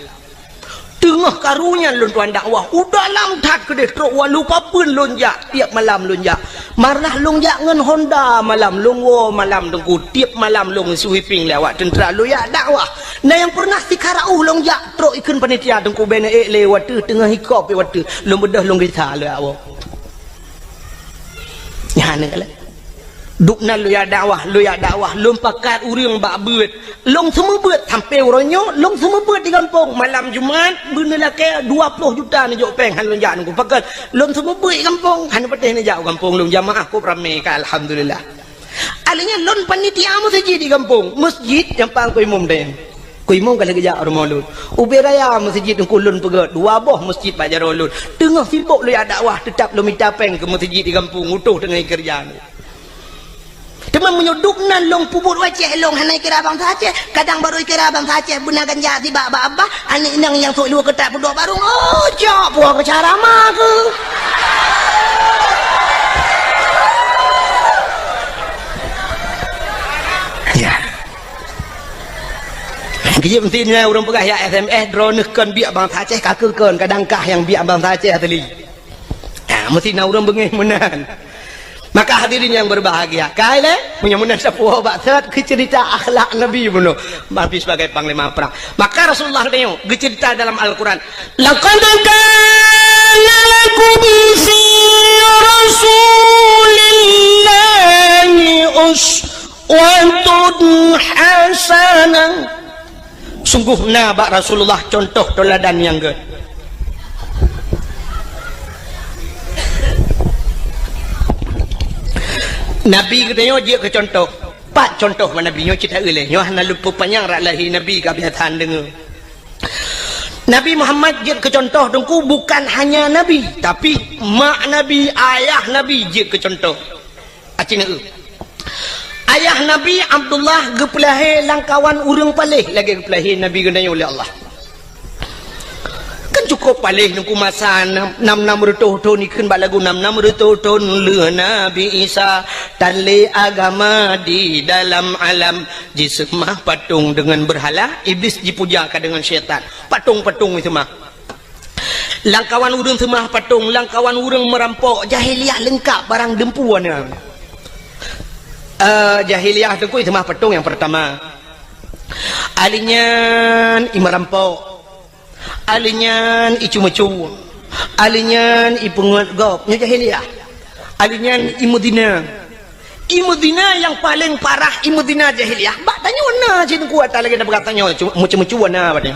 tengah karunya lun tuan dakwah udah lam tak kedeh truk walupa pun lonjak tiap malam lonjak marah lonjak ngan Honda malam longwo malam tengku tiap malam long sweeping lewat tentera lu ya dakwah nah yang pernah sikarau lonjak truk ikun panitia tengku bene lewat tengah hikop lewat long bedah long kita lu awak ya ne dukna lu ya dakwah lom pakat urang bak beut long semua beut sampai uronyo long semua beut di kampung malam Jumaat bener ke 20 juta ni jok peng han lonjak nunggu pakat long semua beut di kampung han pateh ni jauh kampung long jamaah ko ramai ka alhamdulillah alinya lon panitia masjid di kampung masjid yang pang ko imam den ko imam kala geja rumah lun uberaya masjid nungku lun pegat dua boh masjid bajar lun tengah sibuk lu ya dakwah tetap lu minta peng ke masjid di kampung utuh dengan kerjaan teman menyuduk nan long pubut waceh long hanai kira abang Aceh kadang baru kira abang Aceh benar ganja si baba abah anik nang yang sok lu ketak pudok barung oh cok puak ke cara mah ke ya kia pentingnya orang pegah ya SMS drone kan biak abang Aceh kakekan kadang kah yang biak abang Aceh tadi mesti na orang bengih menan. Maka hadirin yang berbahagia, kale punya munasabah bakat ke cerita akhlak Nabi bunuh Nabi sebagai panglima perang. Maka Rasulullah tengok cerita dalam Al-Quran, laqad kana lakum fi rasulillahi uswatun hasanah. Sungguhnya bak Rasulullah contoh teladan yang good. Nabi katanya dia ke contoh pak contoh mana Nabi nyo cerita oleh nyo hana lupa panjang rak lahir Nabi kebiasaan dengar Nabi Muhammad dia ke contoh dengku bukan hanya Nabi tapi mak Nabi ayah Nabi dia ke contoh acina ayah Nabi Abdullah gepelahe langkawan urang palih lagi gepelahe Nabi katanya oleh Allah cukup palih nungku masa 6 tahun ni kan lagu 6 tahun le Nabi Isa tali agama di dalam alam jisemah patung dengan berhala iblis dipujakan dengan syaitan patung-patung itu mah langkawan urang semah patung langkawan urang merampok jahiliah lengkap barang dempuan jahiliah tu itu mah patung yang pertama alinyan imerampok alinyan icu-mecu alinyan ipungut gop nya jahiliah alinyan imudina yang paling parah imudina jahiliah bak tanya warna cik kuat lagi nak berkatanya mecu-mecu warna apa dia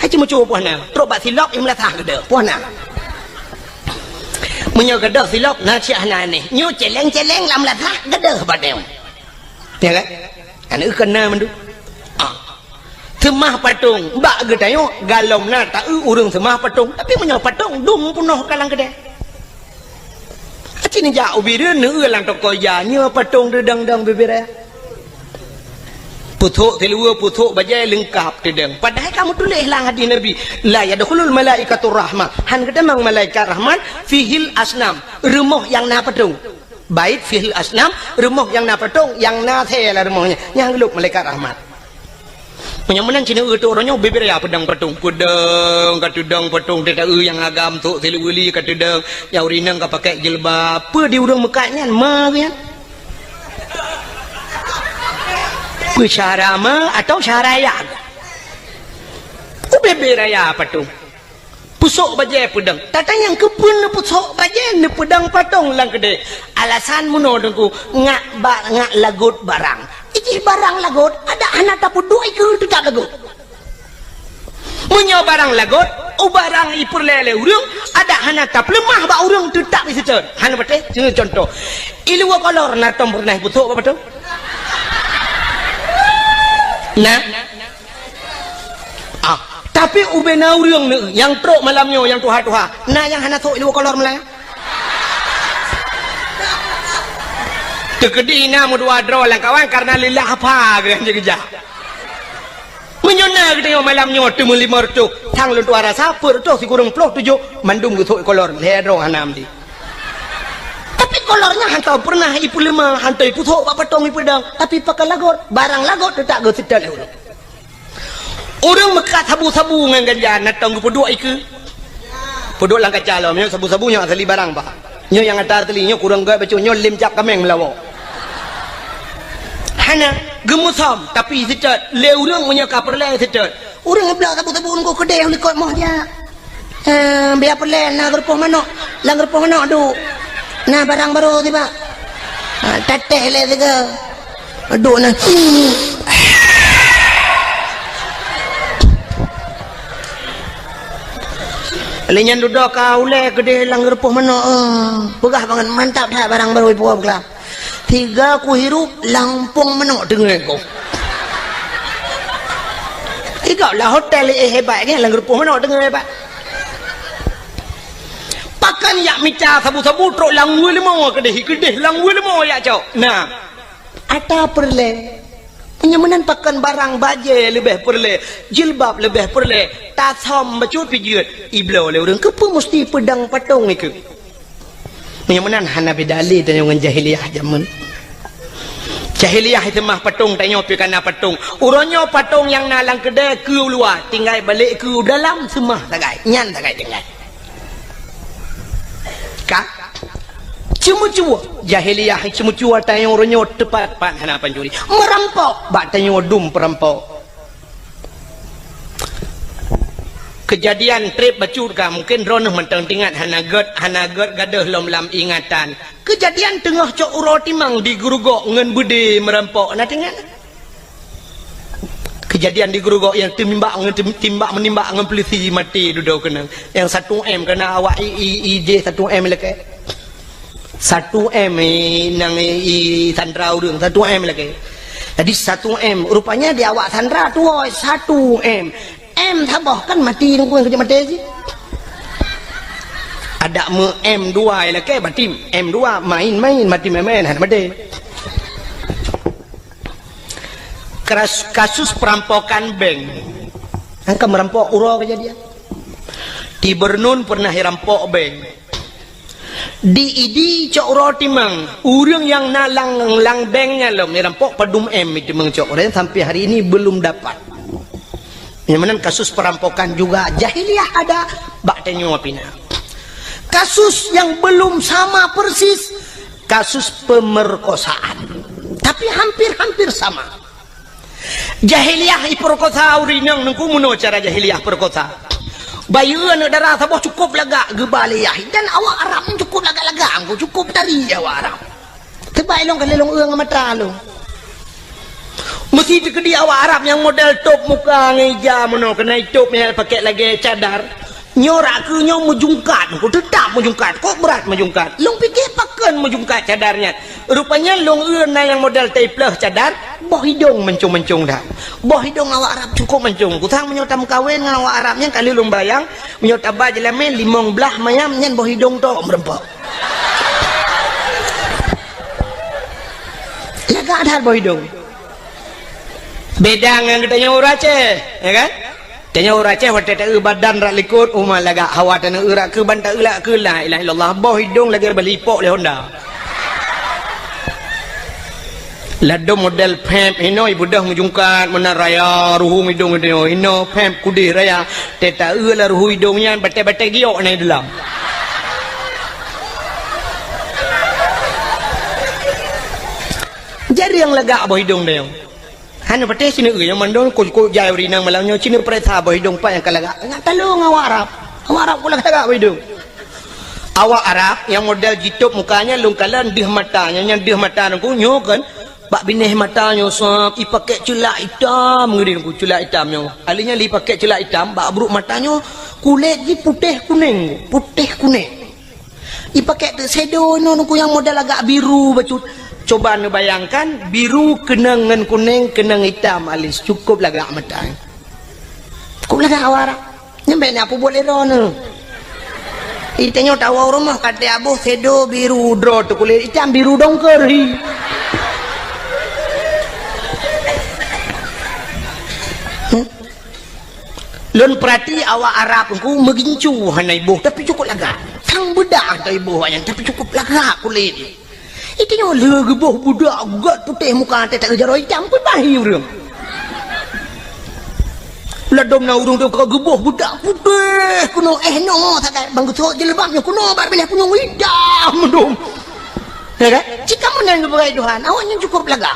hai mecu puana teruk bak silap yang melatah gede puana menyo gede silap na cik hana ni nyu celeng-celeng lam latah gede apa dia ya kan ana kena mendu semah patung bak gedayo galom na tak urang semah patung tapi menyo patung dum punoh kalang gede acini ja ubireun neu lang toko ya nya patung dedang-dang bebere puthuk telua puthuk bajai lengkap dedang padahal kamu tulis lah hadis nabi la yadkhulul malaikatur rahmah han gede mang malaikat rahmat fihil asnam rumah yang na patung bait fihil asnam rumah yang na patung yang na the lah rumahnya yang geluk malaikat rahmat menyamanan cina tu orangnya beber ya pedang patung kudang katudang patung tidak yang agam tu telewili katudang yang urinang ka pakai jilbab apa di urang mekatnya mah kan syarama atau syaraya ku beber ya patung pusuk bajai pedang tata yang kepun le pusuk bajai ne pedang patung lang gede alasan muno dengku ngak lagut barang iki barang lagot ada anak tapu dua ikut tu tak lagot menyo barang lagot barang ipur lele urang ada anak tap lemah ba urang tu tak bisa cer hana bete contoh ilu kolor na tom pernah putuk apa tu nah tapi ubena urang yang trok malamnya yang tuha-tuha nah yang hana tok ilu kolor melaya tegedi na mu dua draw lah kawan karena lillah apa kan je menyona kita malam nyot tu lima tu tang lu tuara sapur tu si kurang plok tujuh mandum gitu kolor le draw hanam di tapi kolornya hantar pernah ipu lima hantar ipu thok apa tong ipu dang tapi pakai lagot barang lagot tu tak go sedal orang mekat sabu-sabu ngan ganja natang ku dua iku podok lang kaca lo nyo sabu-sabu nyo asli barang ba nyo yang atar teli nyo kurang gak becu nyo lim jak kameng melawo hana gemusam tapi secat le urang punya kaperle secat urang blak sabu-sabu ko kedai likot moh dia biar perle na gerpoh manok lang gerpoh manok du na barang baru tiba teteh le tiga aduh na lenyan duduk kau le kedai lang gerpoh manok pegah banget mantap dah barang baru ibu gelap tiga ku hirup lampung menok dengar kau tiga lah hotel hebat kan lang gerpoh menok dengar hebat pakan yak mica sabu-sabu trok lang limo kedeh lang limo yak cau nah ada perle penyamanan pakan barang baje lebih perle jilbab lebih perle tasom bacut pijut iblo le urang kepu mesti pedang patung iku penyamanan hana bedali dengan jahiliyah zaman jahiliyah itu mah patung tanya pi kana patung uronyo patung yang nalang kedai ke luar tinggal balik ke dalam semah tagai nyan tagai tinggal ka cuma-cuma jahiliyah cuma-cuma tanya uronyo tepat hana pancuri merampok bak tanya dum perampok kejadian trip bacut ka mungkin ronah mentang tingat hanagat gadah lam ingatan kejadian tengah cok uro timang di gerugok ngan budi merampok na tingat kejadian di gerugok yang timbak menimbak ngan polisi mati duduk kena yang 1M kena awak IJ 1M leke 1M nang sandra urang 1M leke jadi 1M rupanya di awak sandra tu 1M M tabah kan mati nunggu yang kerja mati sih ada M2 lah ke batim M2 main mati main ada mati kasus perampokan bank angka merampok uro kejadian Di Bernun pernah rampok bank. Di idi cok roti mang. Orang yang nalang lang banknya loh, rampok padum itu mang cok roti sampai hari ini belum dapat. Yang mana kasus perampokan juga jahiliyah ada, bak tenyo apina. Kasus yang belum sama persis, kasus pemerkosaan. Tapi hampir-hampir sama. Jahiliyah perkosa urinang nengku muno cara jahiliyah perkosa. Bayu anu darah sabah cukup laga gebaliyah dan awak Arab cukup laga-laga angku cukup dari awak Arab. Tebai long kalilong eung matra lo. Mesti di awak Arab yang model top muka ngeja muno kena top yang pakai lagi cadar. Nyorak ke nyo mujungkat, kau tetap mujungkat, kok berat mujungkat. Long pikir pakan mujungkat cadarnya. Rupanya long na yang model taplah cadar, boh hidung mencung-mencung dah. Boh hidung awak Arab cukup mencung. Kutang menyotam kawin dengan awak Arabnya kali long bayang, menyotam baju lamen limong belah mayam nyen boh hidung tu merempok. Lega ada boh hidung. Beda dengan kita nyawa Aceh, ya kan? Tanya orang Aceh waktu tak badan rak likut umat laga hawa tanah urak ke bantak ulak ke la ilaha illallah boh hidung lagi berlipok le Honda. Lado model pemp ino ibu dah mujungkat mana raya ruhu hidung ino pemp kudih raya teta la ruhu hidungnya bate-bate giok ni dalam. Jadi yang lega boh hidung dia. Hanya pada sini yang mandon kau jaya urinang malangnya sini perintah boh hidung pak yang kalaga nggak talung awak Arab pula kalaga boh hidung. Awak Arab yang model jitup mukanya lungkalan dih matanya yang dih mata nungku kan bak binih matanya sok ipakai celak hitam ngeri nungku celak hitamnya alinya li pakai celak hitam bak buruk matanya kulit di putih kuning ipakai shadow nungku yang model agak biru bacut. Coba anda bayangkan biru kenangan kuning kenang hitam alis cukup lagak mata. Cukup lagak awak. Nyampe ni apa boleh rono. Itanya tahu rumah kata abu sedo biru dro tu kulit hitam biru dongker hi. Lon perhati awak Arab ku megincu hanai ibu tapi cukup lagak. Sang budak tu ibu yang tapi cukup lagak kulit. Itu yang lagi boh budak gat putih muka tak kejar hitam pun bahi urang. Ladom na urang tu kau geboh budak putih kuno no tak bang kuto jelebabnya kuno bar belah kuno hitam dong. Ya kan? Jika menang kepada Tuhan awaknya cukup laga.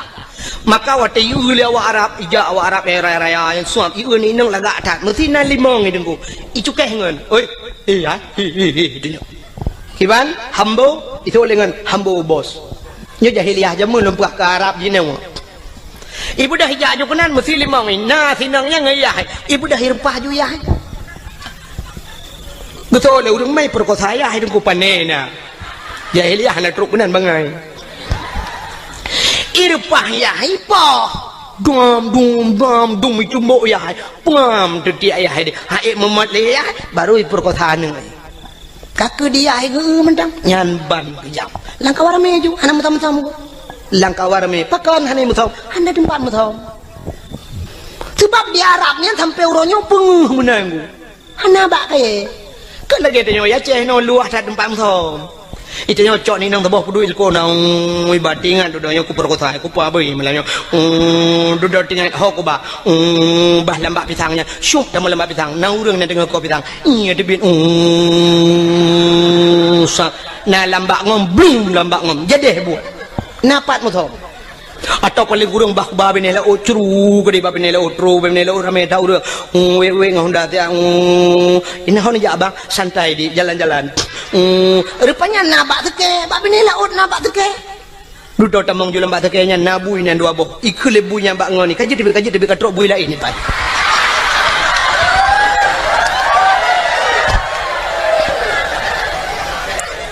Maka waktu iu awak Arab ija awak Arab raya yang suam iu ni nang laga tak mesti na limong ni dengku. Icu keh ngan. Oi, ya. Kiban hambo itu dengan hambo bos. Nyo jahiliyah jamun lompak ke Arab jinau. Ibu dah hijak jo kenan mesti limong ni. Nah sinangnya ngayah. Ibu dah hirpah jo yah. Betul le urang mai perkosa ayah hidung ku panena. Jahiliyah na truk kenan bangai. Irpah yah ipoh. Dum itu mbok yah. Pam teti ayah dia. Haik memat le yah baru perkosa anu. Kakak dia ke mentang nyanban kejam. Langkah warame ju hana mutam-mutam. Langkah warame pakan hana mutam. Hana tempat mutam. Sebab di Arabnya sampai uronyo penguh menanggu. Hana bak kaya. Kan lagi tanya ya Aceh no luah tak tempat mutam. Itu nyocok ni nang tebah pedui ko nang ibatingan dudanya ku perkosa ku apa abai melanya. Duduk tinggal ho ku ba. Bah lambak pisangnya. Syuk dah lambak pisang. Nang urang na dengar ko pisang. Iya debit. Nah lambak ngom blum lambak ngom jadi buat napat muthom atau paling kurang bah babinela otru kedi babinela otru babinela rame tahu dah we ngahunda dia ini hon ya abang santai di jalan-jalan rupanya nabak teke babinela ot nabak teke duduk tamang jual nabak tekenya nabu ini dua boh ikut lebunya mbak ngoni kaji tiba katrok bui lain ni pai.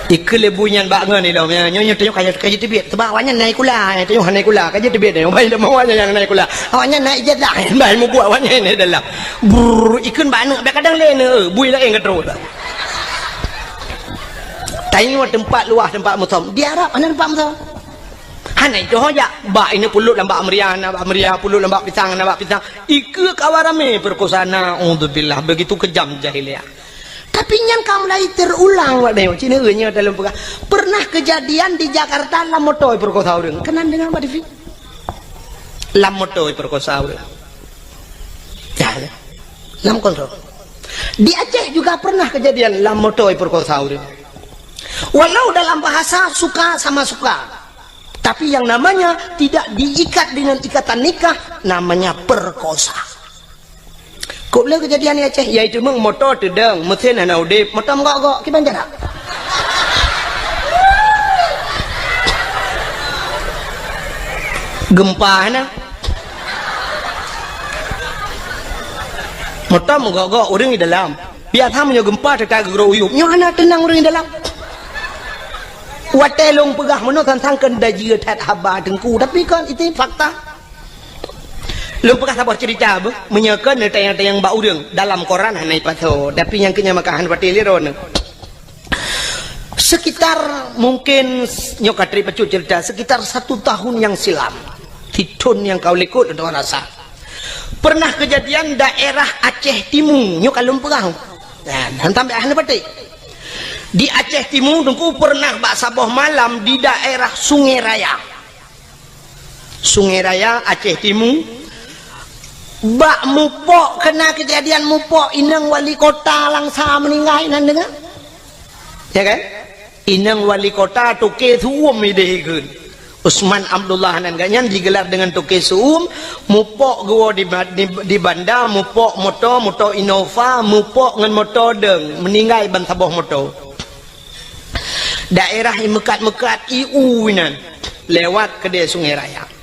Ikut lebunya bak ngani lah, nyonya tanya kaji tibet, sebab awaknya naik kula, tanya naik kula, kaji tibet ni, baik dah awaknya yang naik kula, awaknya naik jet lah, baik mau buat awaknya ni dalam, ikut bak nak, kadang lain, bui lain keterus. Tanya tempat luas tempat mutam, di Arab mana tempat mutam? Hana itu hoja, bak ini pulut lambak meriah, pulut lambak pisang, ikut kawarame perkosana, alhamdulillah begitu kejam jahiliyah. Tapi yang kamu lagi terulang wadai Cina nya dalam pernah kejadian di Jakarta lamotoi perkosa orang kenan dengan Mbak Devi lamotoi perkosa orang ya lam kontrol di Aceh juga pernah kejadian lamotoi perkosa orang walau dalam bahasa suka sama suka tapi yang namanya tidak diikat dengan ikatan nikah namanya perkosa. Kok boleh kejadian ni Aceh yaitu meng motor tedang mesin ana udip motor gok kita jarak gempa na motor gok orang di dalam biar thamnya gempa tak gero uyup nyo ana tenang orang di dalam watelong pegah meno tentang kendaji tat haba dengku tapi kan itu fakta. Lu pernah sabar cerita apa? Menyakan tayang-tayang bau deng dalam koran hanai paso. Tapi yang kenya makahan pati liron. Sekitar mungkin nyokatri pecut cerita sekitar 1 tahun yang silam. Titun yang kau lekut untuk rasa. Pernah kejadian daerah Aceh Timur. Nyok alum pegah. Nah, hantam hanai pati. Di Aceh Timur dengku pernah bak saboh malam di daerah Sungai Raya. Sungai Raya Aceh Timur. Bak mupok kena kejadian mupok inang wali kota langsa meninggal nan dengar ya kan inang wali kota tuke suum ideheun Usman Abdullah nan ganyan digelar dengan tuke suum mupok gua di bandar mupok moto Innova mupok ngan moto deng meninggal ban saboh moto daerah yang mekat-mekat IU nan lewat ke dia Sungai Raya.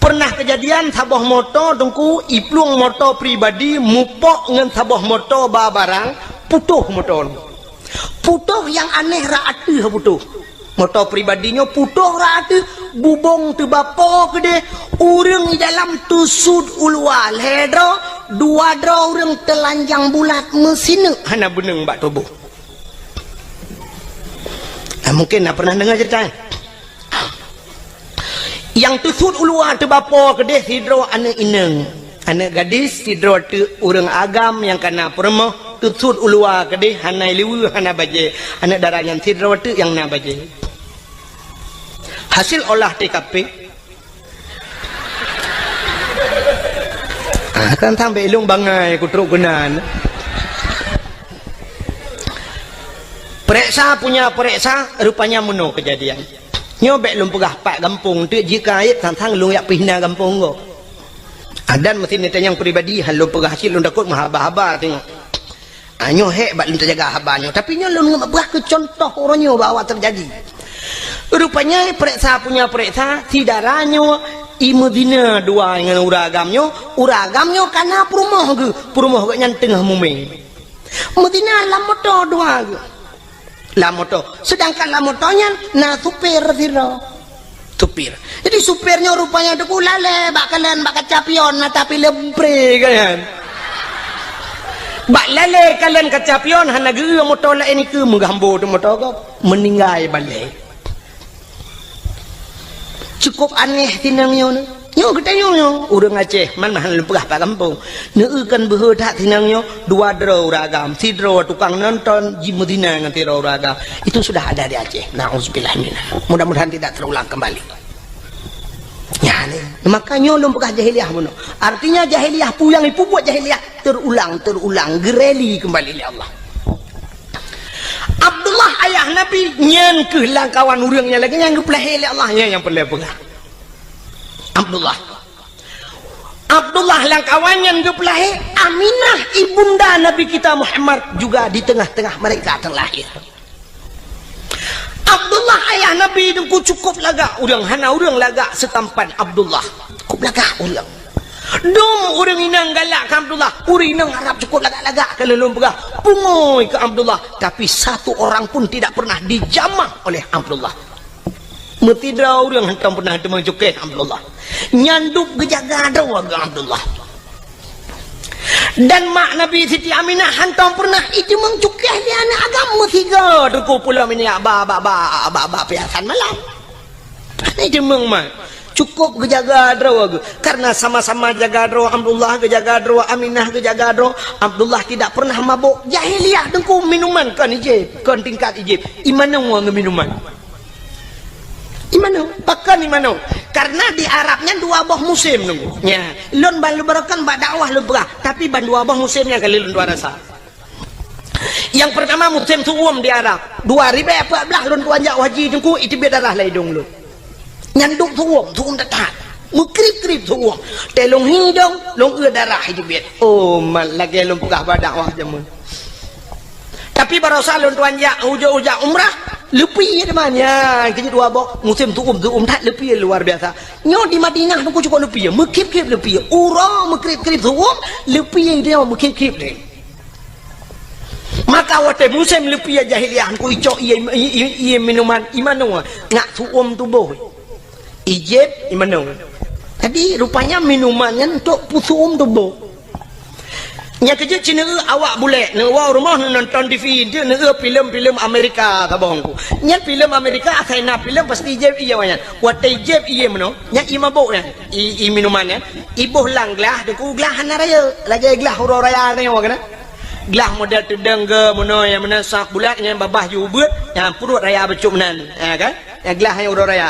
Pernah kejadian saboh moto dengku iplung moto pribadi mupok ngan saboh moto ba barang putuh motor putuh yang aneh raatu putuh moto pribadinya putuh raatu bubong tu bapo gede urang di dalam tusud ulwa ledro dua dro urang telanjang bulat mesin hana beneng bak tubuh mungkin pernah dengar cerita yang tusud ulua tu bapa kedeh sidro anak ineng anak gadis sidro tu orang agam yang kena permoh tusud ulua kedeh hanai liwu hana baje anak darah yang sidro tu yang na baje hasil olah TKP kan sampai ilung bangai kutruk gunan periksa punya periksa rupanya meno kejadian nyobek lum pegah pak kampung tu jika ayat tantang lung yak pindah kampung go adan mesin neta yang pribadi halu pegah hasil lung takut mahaba-haba tengok anyo hek bak lum terjaga habanyo tapi nyo lum ngabah ke contoh orangnya bawa terjadi rupanya periksa punya periksa si daranyo imudina dua dengan uragamnya kana perumoh ke nyan tengah mume medina lamoto dua ke lamoto sedangkan lamotonya na supir zero supir jadi supirnya rupanya deku lale bak kalian bak kacapion na tapi lepre kalian bak lale kalian kacapion hana geu moto la ini ke menggambo tu moto ko meninggal balik cukup aneh tinangnya nyo kita nyo urang Aceh man mahan lepah pak kampung neukan behe tak tinangnya dua dro ragam si dro tukang nonton di Medina ngan tiro ragam itu sudah ada di Aceh nauzubillah minna mudah-mudahan tidak terulang kembali ya nih makanya lum pekah jahiliyah mono artinya jahiliyah puyang ipu buat jahiliyah terulang gereli kembali oleh Allah Abdullah ayah Nabi nyen kehilang kawan urangnya lagi yang geplah oleh Allah yang perlu pegah Abdullah lang kawannya geplah Aminah ibunda Nabi kita Muhammad juga di tengah-tengah mereka terlahir Abdullah ayah Nabi itu cukup laga urang hana urang laga setampan Abdullah cukup laga urang dong urang inang galak ke Abdullah urang inang harap cukup laga-laga kalau belum pegah pungoy ke Abdullah tapi satu orang pun tidak pernah dijamah oleh Abdullah metidra urang hantam pernah demang cukai Abdullah nyanduk gejaga dawa ke Abdullah dan mak Nabi Siti Aminah hantam pernah itu mengcukai dia anak agama tiga duku pula ini abah piasan malam ini demang mak Cukup ke jaga draw aku. Karena sama-sama jaga draw, Abdullah ke jaga draw, Aminah ke jaga draw. Abdullah tidak pernah mabuk. Jahiliyah dengku minuman kan ijib, kan tingkat ijib. Imana wang minuman? Imana? Pakan imana? Karena di Arabnya dua buah musim nunggu. Ya, lon balu berakan bak dakwah lu berah, tapi ban dua buah musimnya kali lon dua rasa. Yang pertama musim tuum di Arab. 2014 lon tuan jak haji dengku itu beda darah lai dong lu. Nyanduk tuum dekat. Mukrip-krip tuum. Telong hidung, long darah itu biat. Oh, mal lagi lon pegah bak dakwah jamun. Tapi baru salon tuan jak ujak umrah lebih demanya kerja dua bok musim tuum tak lebih luar biasa. Nyo di Madinah tu cukup lebih mekip-kip lebih urang mekrip-krip tuum lebih dia mekip-kip dia. Maka waktu musim lebih jahiliyah ku icok iya minuman imano ngak tuum tubuh ijib imano. Tadi rupanya minumannya untuk tuum tubuh. Nya kerja Cina awak boleh nak rumah nonton TV dia nak filem-filem Amerika tak bohongku. Nya filem Amerika akhirnya filem pasti ijib iya banyak. Waktu ijib iya mano nya imabuk kan i minumannya ibuh lang gelah deku gelah hana raya lagi gelah huru raya ni awak kena. Gelah model tedeng ke mano yang mana sak bulatnya babah jubut yang perut raya becumnan kan. Yang gelah yang huru raya.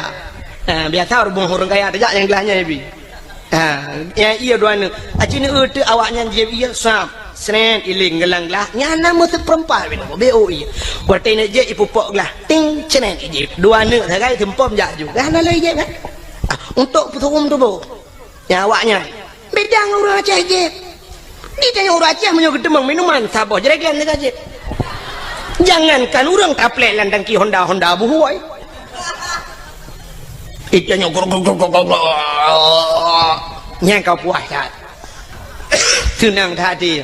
Biasa orang kaya ada yang gelahnya lebih. Ya iya dua ni. Acini tu awaknya dia iya sam. Senen iling gelang lah. Nyana mu seperempat bina. Bo iya. Waktu ni je ipu pok lah. Ting senen ije. Dua ni sagai tempom jak ju. Dah nalai je kan. Untuk putum tu bo. Ya awaknya. Bedang orang Aceh je. Ni tanya orang Aceh menyo gedemang minuman sabah jeregan dekat je. Jangankan orang taplek landang ki Honda buhuai. Itanya yang kau puas tak? Senang tadi.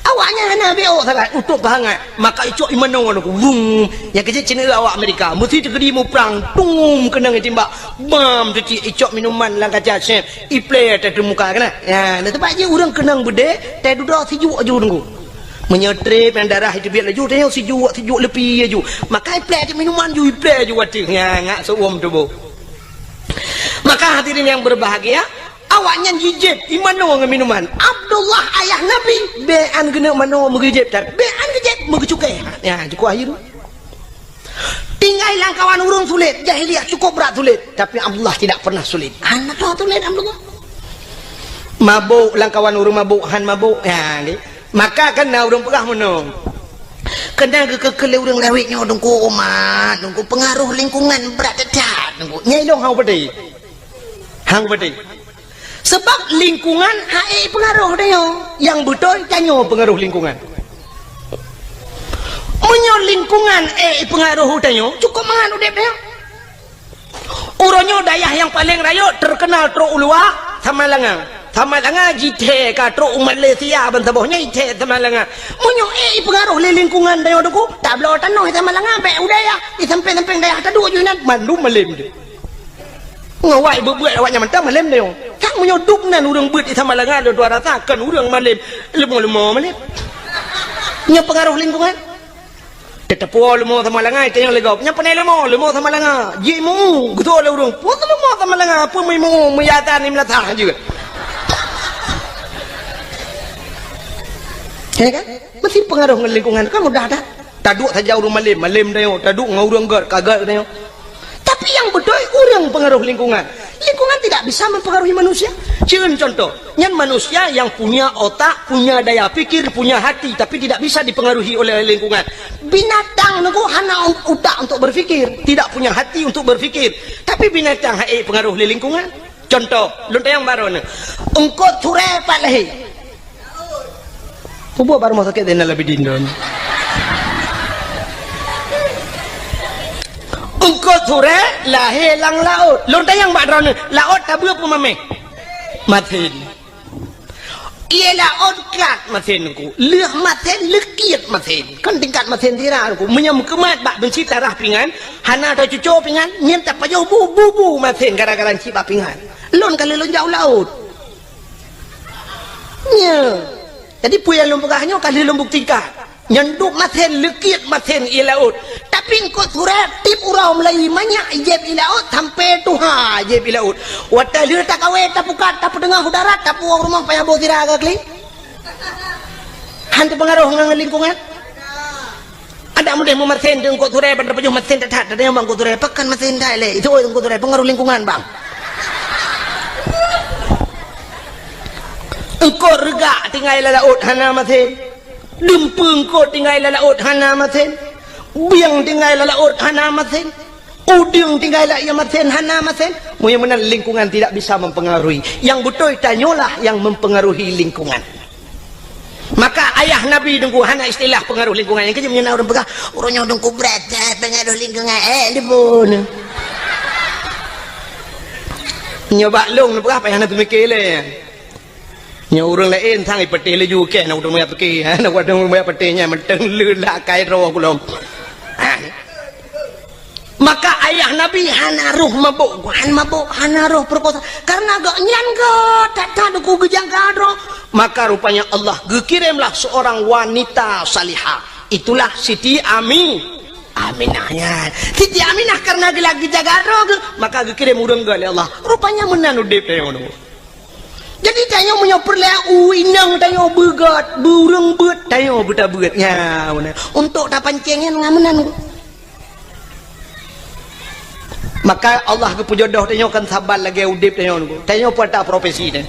Awaknya hana beo sangat untuk banget. Maka icok imano aku bung. Yang kerja Cina awak Amerika mesti terkedi mu perang tung kena ngetimbak. Bam tu icok minuman lang kaca chef. Iple ada di muka kena. Ya, nah tempat je orang kenang bede, teh duduk sejuk aja tunggu. Menyetrip yang darah itu biar laju tengok sejuk lebih aja. Maka iple minuman ju iple ju wati. Ya, ngak seuam tu bo. Maka hadirin yang berbahagia, awaknya jijib imano dengan minuman. Abdullah ayah Nabi bean kena mano mengijib tak bean kejib mengecukai. Ya cukup akhir. Tinggal langkawan urung sulit, jahiliyah cukup berat sulit, tapi Abdullah tidak pernah sulit. Han tu sulit Abdullah. Mabuk langkawan urung mabuk, han mabuk. Ya ni. Maka kena urung pegah mano. Kena kekele urang lawitnya dengku umat, dengku pengaruh lingkungan berat dekat, dengku nyai long hang pedih. Hang pedih. Sebab lingkungan hae pengaruh dia. Yang betul tanyo pengaruh lingkungan. Munyo lingkungan pengaruh dia cukup mangan udep dia. Uronyo dayah yang paling rayo terkenal tro ulua sama langang. Sama langa jite ka tro Malaysia ban tabohnya ite sama langa. Munyo pengaruh le lingkungan dia deku tak belo tanah sama langa be udaya di samping-samping dayah tadu junan mandu malim dia. Ngawai berbuat awaknya mentang malim dia. Tak menyoduk nan urang beut di sama langa ada 200 kan urang malim lemo-lemo malim. Nya pengaruh lingkungan. Tetap lemo sama langa itu yang legap. Nya penai lemo sama langa. Jimu gitu le urang. Pun lemo sama langa pun memu meyatan ni melatah juga. Ya kan? Mesti pengaruh dengan lingkungan kan mudah dah. Taduk saja urang malim dia. Taduk dengan urang kagak dia. Tapi yang betul urang pengaruh lingkungan. Lingkungan tidak bisa mempengaruhi manusia. Cium contoh, yang manusia yang punya otak, punya daya pikir, punya hati, tapi tidak bisa dipengaruhi oleh lingkungan. Binatang nunggu hana otak untuk berfikir, tidak punya hati untuk berfikir. Tapi binatang pengaruh oleh lingkungan. Contoh, lontar yang baru ni, engkau turai pak lehi. Kubu baru mau sakit dan lebih dindon. Engkau turai lahir lang laut. Lontar yang baru ni, laut tak berapa mame. Matin. Ia laut kat matin ku. Leh matin lekiat matin. Kan tingkat matin tira ku. Menyam kemat bak benci tarah pingan. Hana atau cucu pingan. Nyem tak payah bu matin gara-gara cip pingan. Lon kali lon jauh laut. Nya. Jadi puyan lombok hanya kali lombok tingkat. nyenduk maten lekit maten ilaut tapi engkau surat tip urau Melayu banyak ijab ilaut sampai tuha ijab ilaut wata dia tak kawe tak pukat tak dengar udara tak puang rumah payah bawa tira agak kli hantu pengaruh dengan lingkungan ada mudah mematen dengan engkau surat pada pejuh maten tak ada yang bang engkau surat pekan maten tak le itu engkau surat pengaruh lingkungan bang engkau regak tinggal ilaut hana maten dempeng ko tinggal laut hana maten biang tinggal laut hana maten udang tinggal ya maten hana maten mudah-mudahan lingkungan tidak bisa mempengaruhi yang betul tanyalah yang mempengaruhi lingkungan maka ayah Nabi dengku hana istilah pengaruh lingkungan yang kerja menyana orang pegang orangnya dengku berat pengaruh lingkungan dia pun nyoba long apa yang Nabi mikir nya orang lain thang ipete le ju ke na udang maya peke na wadang maya pete nya menteng lula kai ro kulom maka ayah Nabi hana ruh mabuk hana ruh perkosa karena gak nyan go tak tahu ku gejang kadro maka rupanya Allah gekirimlah seorang wanita salihah itulah Siti Aminahnya Siti Aminah karena lagi jaga ro maka gekirim urang gali Allah rupanya menanu depe ngono jadi tanya punya perlu inang tanya begat burung bet tanya beta begatnya untuk tak pancengin ngamenan maka Allah kepujodoh tanya kan sabar lagi udip tanya pada profesi ni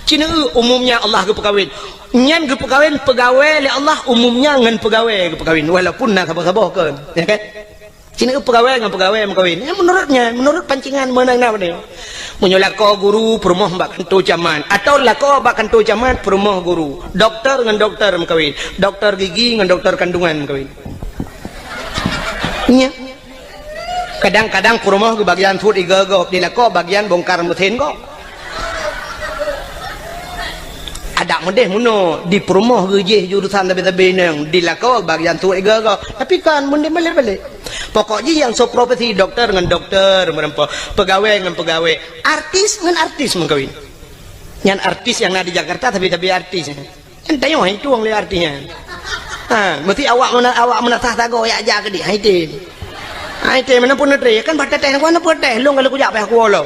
cina umumnya Allah kepegawin nyan kepegawin pegawai le Allah umumnya ngan pegawai kepegawin walaupun nak sabar-sabar kan ya kan cina pegawai ngan pegawai mengkawin menurut pancingan menang apa dia menyolako guru perumah mbak kantor zaman atau lako mbak kantor zaman perumah guru dokter dengan dokter mengkawin dokter gigi dengan dokter kandungan mengkawin nya kadang-kadang perumah ke bagian food igagop di lako bagian bongkar mesin kok ada modeh muno di perumah gejih jurusan tabe-tabe nang di lako bagian food igagop tapi kan modeh balik-balik pokoknya yang so profesi dokter dengan dokter merempo pegawai dengan pegawai artis dengan artis mengkawin yang artis yang ada di Jakarta tapi artis kan tanya itu orang lihat artisnya mesti awak menatah tago ya aja ke dia itu mana pun ada kan pada teh mana pun teh lu kalau kujak payah kuolo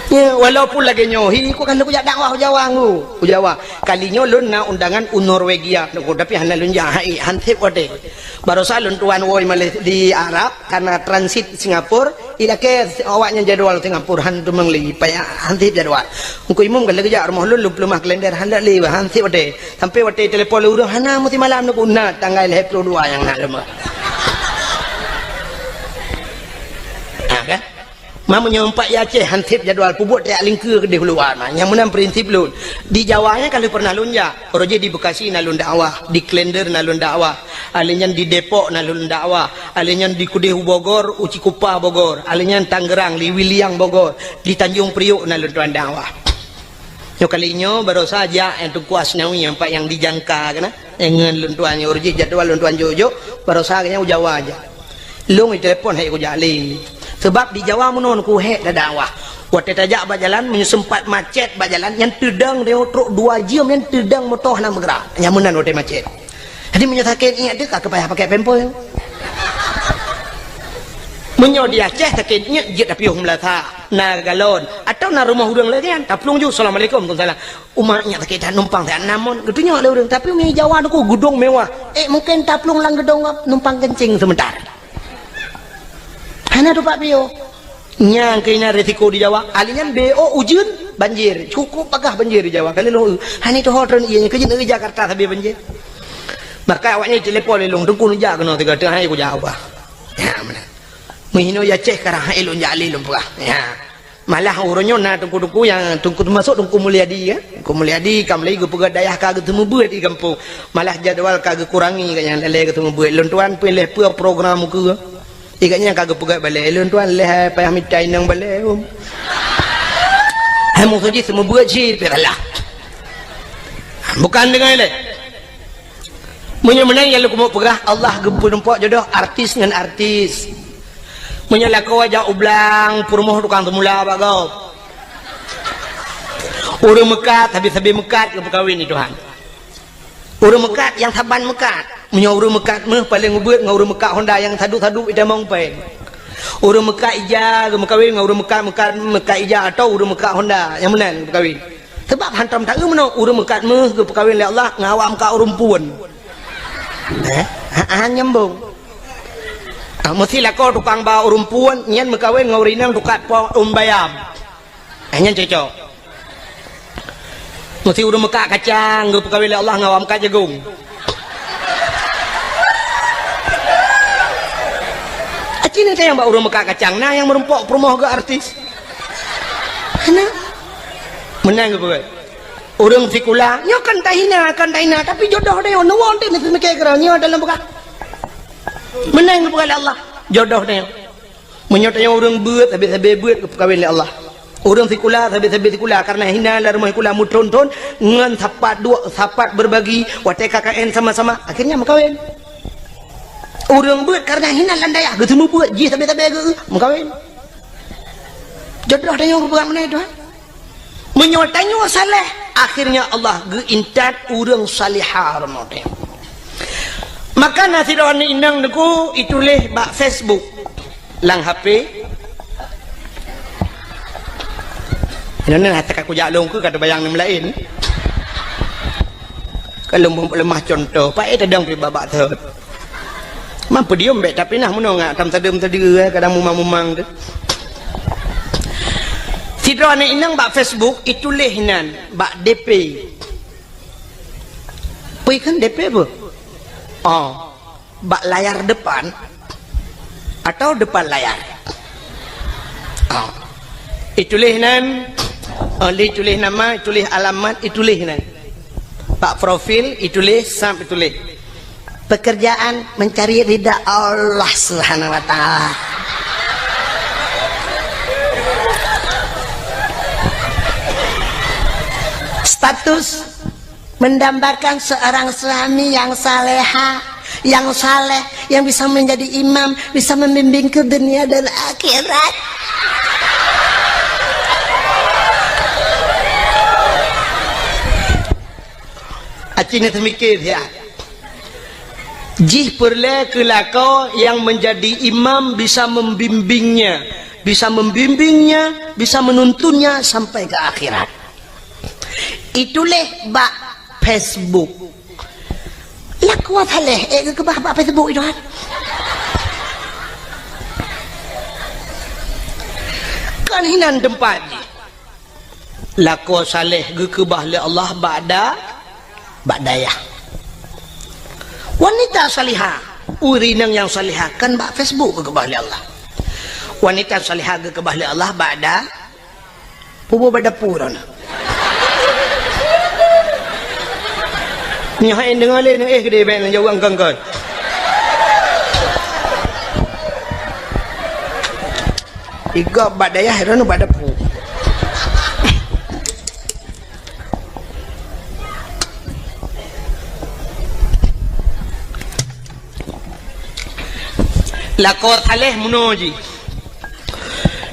walaupun lagi nyohi ku kan lu kujak dakwah Jawa kalinya lu na undangan Norwegia tapi hana lu jahai hantip wade barusan lu tuan woi di Arab karena transit Singapura ila ke awaknya jadwal Singapura hantu mengli payah hantip jadwal engko imum kan lagi jak rumah lu lemah kalender handa li hantip wade sampai wade telepon lu hana mesti malam nu na tanggal 22 yang nak lemah kan Mama nyompak ya Aceh hantip jadwal pubut tak lingkar ke di keluar yang menang prinsip lun di Jawanya kalau pernah lunja roje di Bekasi nalun dakwah di Klender nalun dakwah alinyan di Depok nalun dakwah alinyan di Kudihu Bogor Uci Kupa Bogor alinyan Tangerang di Wiliang Bogor di Tanjung Priok nalun tuan dakwah yo kalinya baru saja yang tu kuas nawi yang dijangka kena dengan lun tuan roje jadwal lun tuan jojo baru saja Jawa aja lu telepon hai ku jali sebab di Jawa menon ku hek dah dakwah waktu tajak berjalan sempat macet berjalan yang tedang dia truk 2 jam yang tedang motor nak bergerak yang menon waktu macet jadi menyatakan ingat dia tak payah pakai pempel menyo di Aceh takitnya je tapi humlata na galon atau na rumah urang lagi kan taplung ju assalamualaikum salah umatnya takit numpang tak namun gedunya le urang tapi di Jawa aku gedung mewah mungkin taplung lang gedung numpang kencing sebentar hana tu Pak Bio nyang kena resiko di Jawa alinyan BO ujun banjir cukup pagah banjir di Jawa kali lu hani tu hotel ianya kerja di Jakarta tapi banjir maka awaknya telepon lelong tungku nujak kena tiga tengah aku jawab ya mana mihino ya cek karang elon jali lumpah ya malah urunyo na tungku yang tungku masuk tungku Mulyadi ya tungku Mulyadi kamlai gue pegadayah kagak temu buat di kampung malah jadwal kagak kurangi kayaknya lele ketemu buat lontuan pilih program ke ikatnya kagak pegat balik elon tuan leh payah mitai nang balik hamu saja semua buat sih peralah bukan dengan le menang yang lu mau pegah Allah gempur nampak jodoh artis dengan artis menyala kau aja ublang purmoh tukang temula bagau urang mekat habis mekat ke kawin ni Tuhan Urang mekat yang taban mekat. Punya urang mekat mah paling ngebeut ngau urang mekat Honda yang taduk-taduk ida mong peng. Urang mekat ija kawin ngau urang mekat ija atau urang mekat Honda yang menan kawin. Sebab hantam tak meno urang mekat mah ke kawin oleh Allah ngawam ka urang puan. Nyambung. Mestilah kau tukang bawa urang puan nyen mekawin ngau rinang tukat po bayam. Nyen cocok. Mesti urang mekat kacang ke kawin oleh Allah ngawam ka jagung. Ini yang bawa urang mekat kacang nah yang merumpok perumahan ke artis. Mana? Menang ke buat? Urang sikula, nyo kan tahina tapi jodoh dia nuwon dia mesti mikir kerana nyo dalam buka. Menang ke buat Allah jodoh dia. Menyotanya urang buat habis-habis buat ke kawin Allah. Urang sikula habis-habis sikula karena hina lah rumah sikula muton-ton ngan sapat berbagi watai KKN sama-sama akhirnya makawin. Urang buat karena hina landaya ketemu buat ji tabe-tabe ke mengkawin. Jodoh dia bukan mana itu. Menyotanya saleh akhirnya Allah geintat urang salihah remote. Maka nasiron inang deku ituleh bak Facebook lang HP. Ini nak aku jalung ke kata bayang nem lain. Kalau lemah contoh, pak eta dang pi babak thot. Mampu dia mbek tapi nah muno ngak tam tadem tadi kadang mumang tu. Sidron inang bak Facebook itu lehnan bak DP. Pai kan DP apa? Oh, bak layar depan atau depan layar. Oh. Itu lehnan oleh tulis nama, tulis alamat, tulis nan. Bak profil, tulis sampai tulis. Pekerjaan mencari ridha Allah Subhanahu wa taala. Status mendambakan seorang suami yang saleha, yang saleh, yang bisa menjadi imam, bisa membimbing ke dunia dan akhirat. Acina semikir ya. Jih perle kelakau yang menjadi imam bisa membimbingnya, bisa menuntunnya sampai ke akhirat. Itulah bak Facebook. Lah kuat haleh, ke bak Facebook itu kan. Kan hinan tempat. Lako saleh ke bahli Allah ba'dayah. Wanita salihah, urinang yang salihah kan bak Facebook ke bahli Allah. Wanita salihah ke bahli Allah ba'da pubu badapurana. Ni hain dengar le gede ben jauh angkang kan. Iga ba'dayah ranu badapu. Lakor saleh munoji.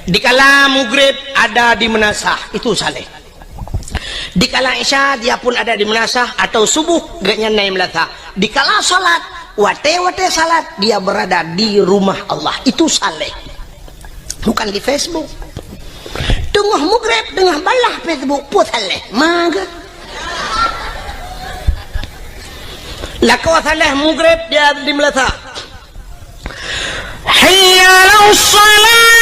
Dikala maghrib ada di menasah, itu saleh. Dikala isya dia pun ada di menasah atau subuh gaknya naik melata. Dikala salat, wate salat dia berada di rumah Allah, itu saleh. Bukan di Facebook. Tengah maghrib tengah balah Facebook pun saleh. Maga. Lakor saleh maghrib dia di melata. حي على الصلاة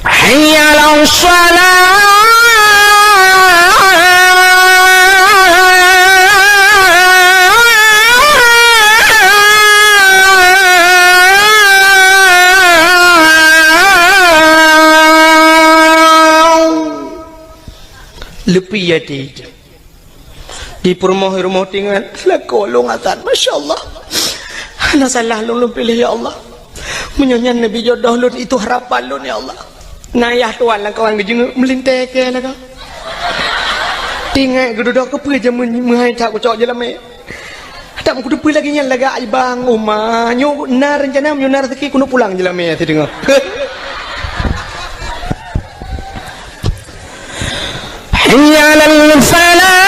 حي على الصلاة lepi ya di rumah tinggal lakolong atan masyaallah ana salah lu pilih ya Allah menyanyian nabi jodoh lu itu harapan lu ya Allah nayah tuan lah kawan gejeng melinteke lah kau tinggal geduduk ke pe je menghai tak cocok je lame Tak mau kudu lagi nya laga ai bang uma nyu na rencana nyu na rezeki kudu pulang je lah me ti dengar. Hayya lal falah.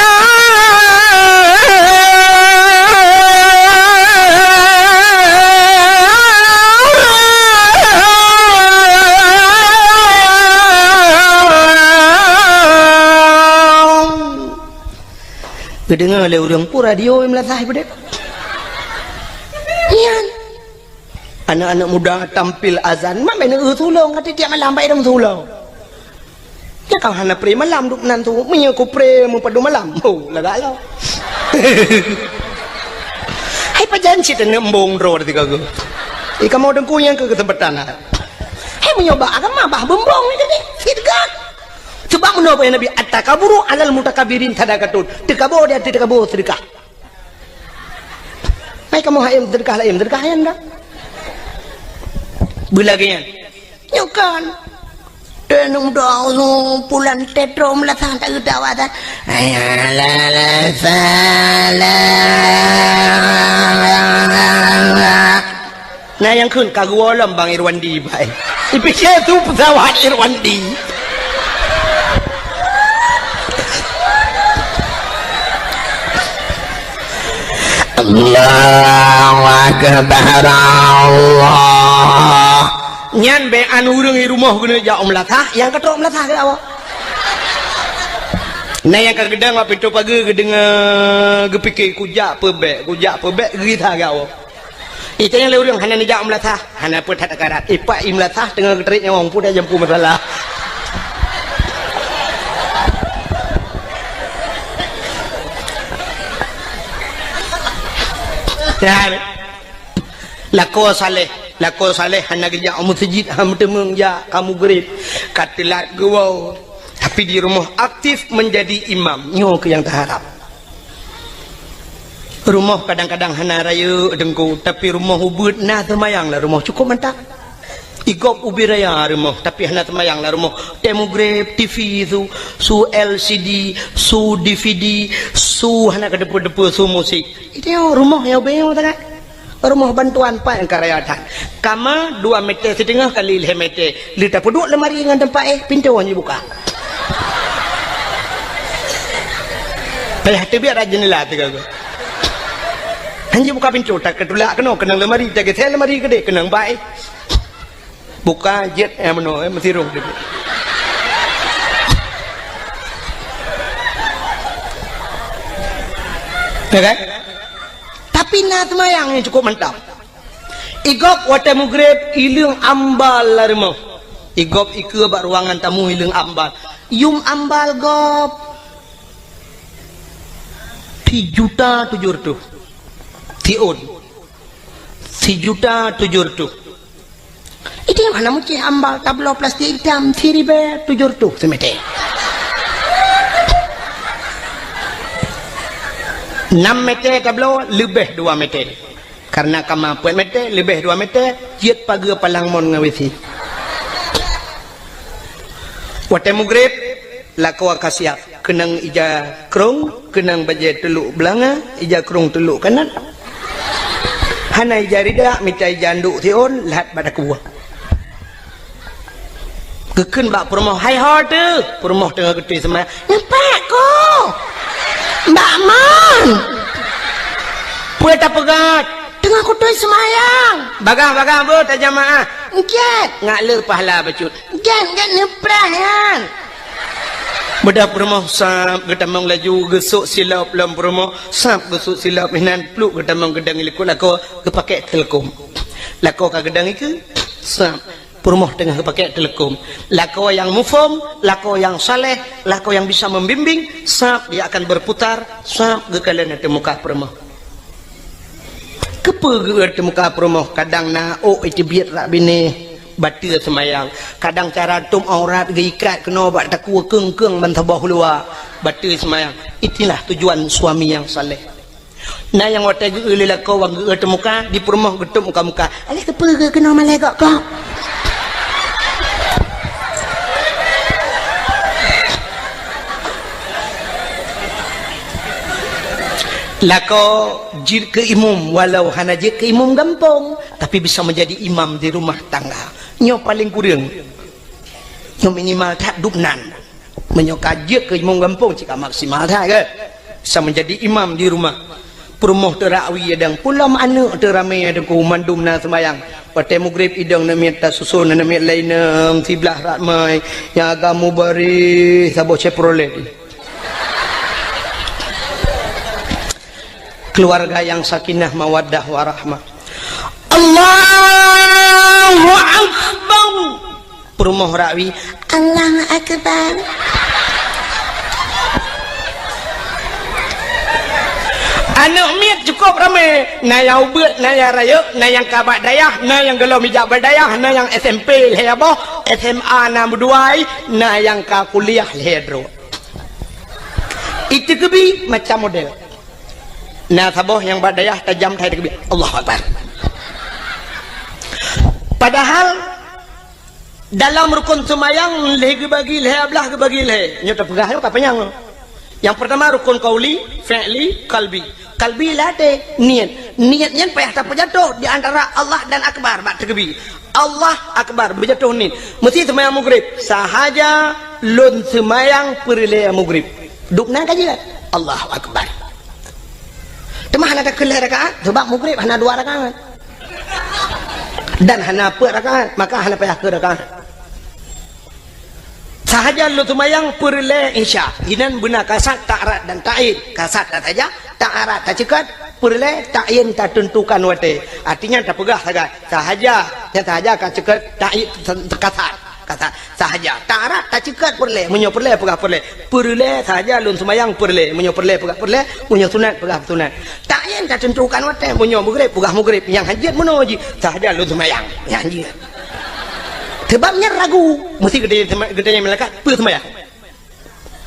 Kedengar oleh orang pun radio yang melatah pada yan anak-anak muda tampil azan mak main tulung kata tiap malam baik dong tulung ya kau hana pre malam duk nan tu punya ku pre mempadu malam oh lagak lo hai pajan cita nembong ro tiga go kamu dengku yang ke ketempatan hai menyoba agama bah bembong ni jadi fitgak. Coba menapa ya Nabi at-takaburu alal mutakabirin tadakatun. Tekabur dia tekabur sedekah. Mai kamu hayam sedekah lah sedekah yang dah. Belagian. Nyokan. Tenung doa pulan tetro melatang tak gedawatan. Ayala salam. Nah yang kun kagualam Bang Irwandi baik. Dipikir tu pesawat Irwandi. Allahu Akbar Allah. Nyan be anu urang di rumah guna ja melatah, yang ketok melatah ke awak. Nah yang kadang apa itu pagi kedengar gepikir kujak pebek gerita ke awak. Itu yang le urang hana ni ja melatah, hana pun tak karat. Ipak melatah tengah keterik nyawang pun dah jampu masalah. Lako saleh hana kerja masjid ham temung ya kamu gerib katilat gua tapi di rumah aktif menjadi imam nyo ke yang terharap rumah kadang-kadang hana raya dengku tapi rumah ubud na semayang lah rumah cukup mantap igop ubi raya rumah tapi hana semayang lah rumah demograf TV tu su LCD su DVD su hana ke depu-depu su musik itu rumah yang bayang tak rumah bantuan pak yang karayatan kama 2 meter setengah kali 5 meter lita peduk lemari dengan tempat pintu hanya buka payah tu biar rajin lah tu kau hanya buka pintu tak ketulak kena lemari tak saya lemari gede kena baik buka jet meno mesti rong dia kan tapi nak semayang yang cukup mantap igop wata mugrib ilung ambal lah rumah igop ike bak ruangan tamu ilung ambal yum ambal gop 3.700.000 tiun 3.700.000 itu yang mana mesti ambal tablo plastik hitam 3.700 semete 6 meter tablo lebih 2 meter karena kemampuan meter lebih 2 meter jet pagi palang mon ngawisi wate mugrib lakwa kasiap kenang ija krong kenang baje teluk belanga ija krong teluk kanan hana ija rida mitai janduk tion lahat pada kuah keken bak permoh hai horde permoh tengah gede semaya nampak ko Mbak Man boleh tak pegat tengah kutui semayang bagang bu tak jamaah nget ngak le pahala bacut nget neprah yan bedak permoh sap getamang laju gesuk silap lam permoh sap gesuk silap minan pluk getamang gedang ilikut lako kepakai telekom lako ka gedang iku sap permoh tengah kepakai telekom lako yang mufom lako yang saleh lako yang bisa membimbing sap dia akan berputar sap ke kalian ada muka permoh kepe ke muka permoh kadang na itu biar rak bini batil semayang kadang cara tum aurat geikat kena buat takwa keng bantabah luar batil semayang itulah tujuan suami yang saleh nah yang wata geuli lako wang ge muka di permoh getuk muka alih kepe kena malaikat kau Lako jir ke imam, walau hanya jir ke imam gampang, tapi bisa menjadi imam di rumah tangga. Nyo paling kurang, nyo minimal tak dupnan. Menyo kajir ke imam gampang jika maksimal tak ke, bisa menjadi imam di rumah. Perumuh terakwi adang pulam anak teramai ada ku mandum na semayang. Patai mugrib idang na miat susun na miat lainam siblah ratmai yang agamu bari sabo ceprolet. Keluarga yang sakinah mawaddah warahmah. Allahu Akbar. Perumuh rakwi Allahu Akbar. Anak miat cukup ramai. Na yang ubet, na yang raya, na yang kabak dayah, na yang gelau mijak berdayah, na yang SMP leheboh, SMA na berduai, na yang ka kuliah lehedro. Itu kebi macam model. Nah saboh yang berdayah tajam thai kebi. Allahu Akbar. Padahal dalam rukun semayang leh bagi leh ablah bagi leh. Nyo terpegah yo apa yang? Yang pertama rukun qauli, fi'li, qalbi. Qalbi lade niat. Niatnya payah tak berjatuh di antara Allah dan Akbar bak terkebi. Allah Akbar berjatuh ni. Mesti semayang maghrib. Sahaja lun semayang perle maghrib. Dukna kaji lah. Allahu Akbar. Cuma hana ada kelih rakaat, sebab maghrib hana 2 rakaat. Dan hana 4 rakaat, maka hana payah ke rakaat. Sahaja lu tumayang perle isya. Inan benar kasat ta'arat dan ta'in. Kasat tak saja, ta'arat tak cekat, perle ta'in tak tentukan wate. Artinya tak pegah saja. Sahaja kan cekat ta'in kasat. Kata sahaja ta'arat tak cekat perle, munyo perle pegah perle. Perle sahaja lu tumayang perle, munyo perle pegah perle, munyo sunat pegah sunat. Ta'in tak tentukan wate, munyo maghrib pegah maghrib. Yang hajat menuji sahaja lu tumayang. Yang hajat. Sebabnya ragu, mesti gedenya melekat, pu semayang.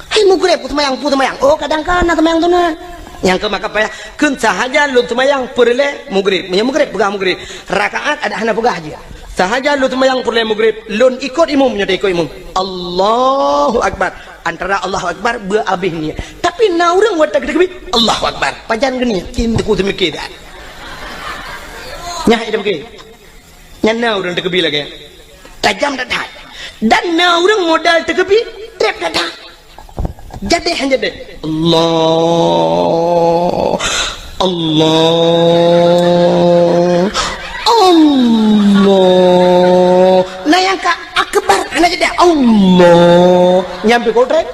Hai maghrib pu semayang. Oh kadang-kadang semayang tu na. Yang ke maka payah kun sahaja lu semayang perle maghrib. Punya maghrib pegah maghrib. Rakaat ada hana pegah aja. Sahaja lu semayang perle maghrib, lun ikut imam nya ikut imam. Allahu Akbar. Antara Allahu Akbar beabih ni. Tapi na urang wat tak debi Allahu Akbar. Panjang geni kim ku semikir dah. Nyah ida begini. Nyana urang debi lagi. Tajam datang dan na orang modal terkepi trap datang jadi hanya deh Allah nah yang ka akbar hanya jadi Allah nyampe kau trap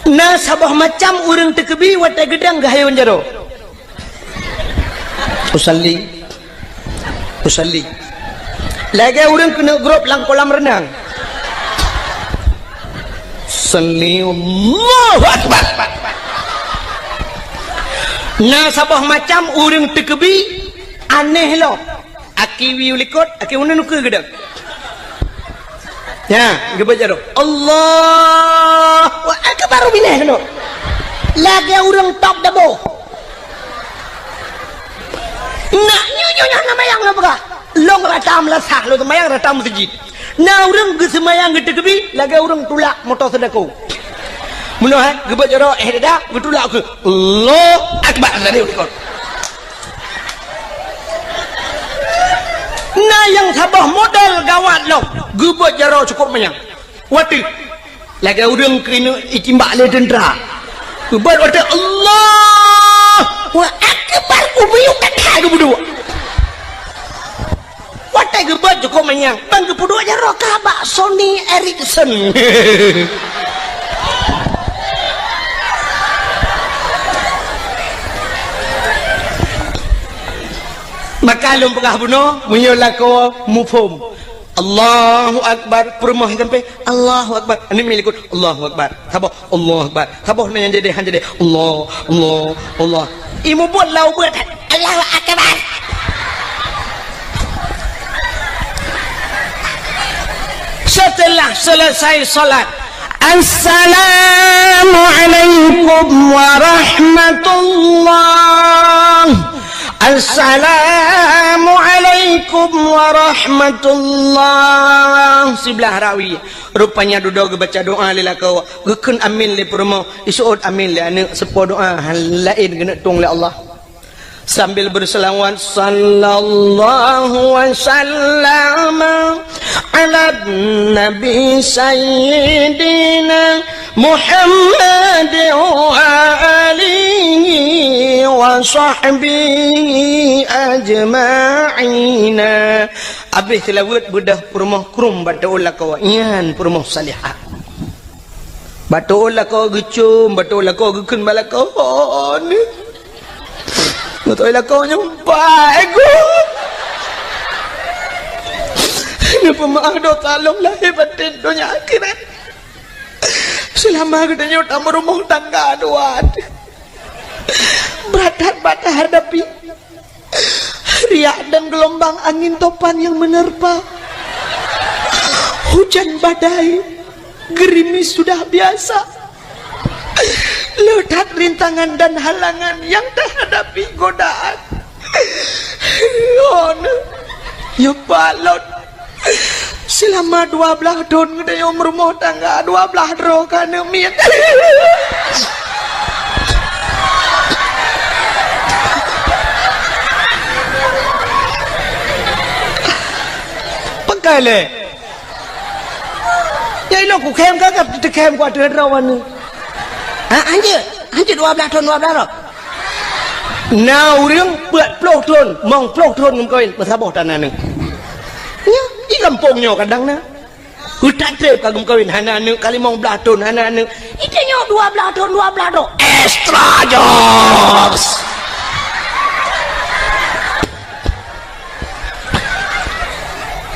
nah sabah macam orang terkepi watai gedang gahayon jaro usalli lagi orang kena grup lang kolam renang salli Allahu Akbar. Nah sabah macam orang terkebi aneh lo aki wiulikot aki unan nuke gedang ya gebet jaro Allahu Akbar bineh no lagi orang top dabo nak nyonya nama yang apa? Long ratam lasah, lo semayang ratam masjid. Nah orang ke semayang gede kebi, lagi orang tulak motor sedekau. Mula gebet jaro dah, betulak ke. Allah Akbar tadi ulikot. Nah yang sabah modal gawat lo, gebet jaro cukup banyak. Wati, lagi orang kena ikimbak le dendra. Gebet wati Allah Akbar ubiyuk ke berdua. Watai gebet cukup menyang. Bang ke berdua aja rokabak Sony Ericsson. Maka lum pegah bunuh menyolah ko mufhum. Allahu Akbar perumah sampai Allahu Akbar. Ini milikut Allahu Akbar. Sabar Allahu Akbar. Sabar yang jadi han jadi Allah. Imu buat lau buat Allahu Akbar. Setelah selesai salat, Assalamualaikum warahmatullahi Assalamualaikum warahmatullah. Sebelah rawi rupanya duduk baca doa lila kau gekun amin le promo isuot amin le ane sepo doa lain kena tung le Allah sambil berselawat sallallahu wasallam ala nabi sayyidina Muhammad wa alihi wa sahbihi ajma'ina. Habis tilawat budah permoh krum batul kau ian permoh salihah batul kau gecum batul kau gekun balakon betul kau nyampai aku ini pemaaf dosa Allah lahir batin dunia akhirat selama kita nyota merumah tangga aduan berat-berat hadapi riak dan gelombang angin topan yang menerpa hujan badai gerimis sudah biasa ledak rintangan dan halangan yang terhadapi godaan ya balot selama 12 tahun kita yang berumah tangga 12 roh kana mian pakai le ya ilo ku kem kakap kem ku ada rawan ni anjir 12 tahun 12 roh now riang buat pelok tahun mong pelok tahun ngkoin bersaboh tanah ni ya di kampungnya kadang na hutan trip kagum kawin hana nu kali mong blatun hana nu itenya 12 tahun 12 tahun extra jokes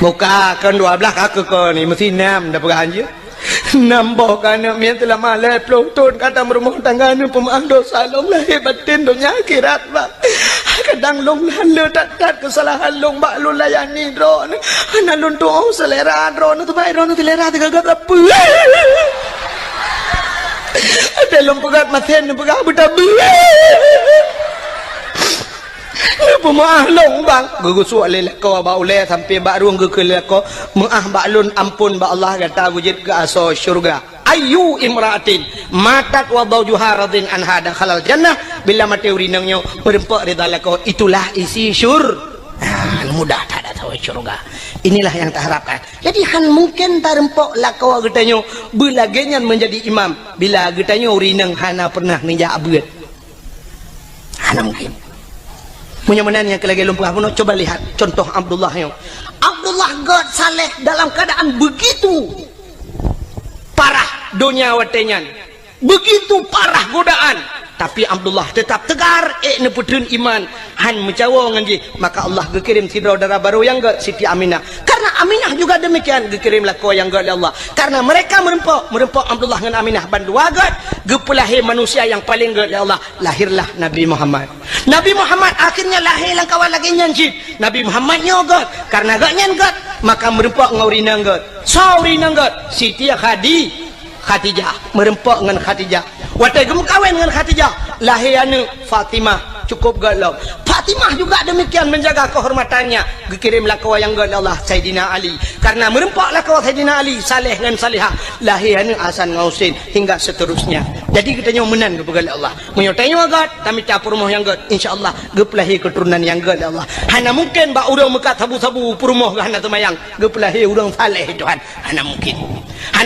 muka kan 12 aku ko ni mesti 6 dah pegang je nambah kana mian telah malai pelotun kata berumah tangga nu pemaaf dosa long lahir batin dunia akhirat ba kadang long lalu tak kesalahan long bak lu layani dro ana lun tu selera dro tu bai dro tu selera tegak apa ada long pegat maten pegat betabu pemaaf long bang gugusuk le kau ba ule sampai bak ruang ke kau maaf bak lun ampun ba Allah kata wujud ke aso syurga ayu imraatin matat wa zawjuha radin anha dakhalal jannah bila mati urinangnya berempak ridha kau itulah isi mudah tak ada tahu syurga inilah yang tak harapkan jadi han mungkin tarempok lakau getanyo belagenyan menjadi imam bila getanyo urinang hana pernah ninja abad hana mungkin punya menanya ke lagi lumpur pun coba lihat contoh Abdullah God saleh dalam keadaan begitu parah dunia watenyan begitu parah godaan tapi Abdullah tetap tegar neputun iman han mencawa nganji maka Allah gekirim saudara baru yang ge Siti Aminah karena Aminah juga demikian gekirim lako yang ge Allah karena mereka merempok Abdullah dengan Aminah bandua ge gepulahi manusia yang paling ge Allah lahirlah Nabi Muhammad akhirnya lahir lang kawan lagi nyanjit Nabi Muhammad nyogot karena ge nyangot maka merempok ngaurina ge saurina ge Siti Khadijah merempok dengan Khadijah watai gem kawin dengan Khadijah lahirnya Fatimah cukup galau Fatimah juga demikian menjaga kehormatannya dikirimlah ke wayang Allah Sayyidina Ali karena merempaklah ke Sayyidina Ali saleh dan salihah lahirnya Hasan Ngausin hingga seterusnya jadi kita nyomenan kepada Allah menyotanya agak kami capur moh yang gad insyaallah gepelahi keturunan yang gad Allah hana mungkin ba urang mekat sabu-sabu purmoh hana temayang gepelahi urang saleh Tuhan hana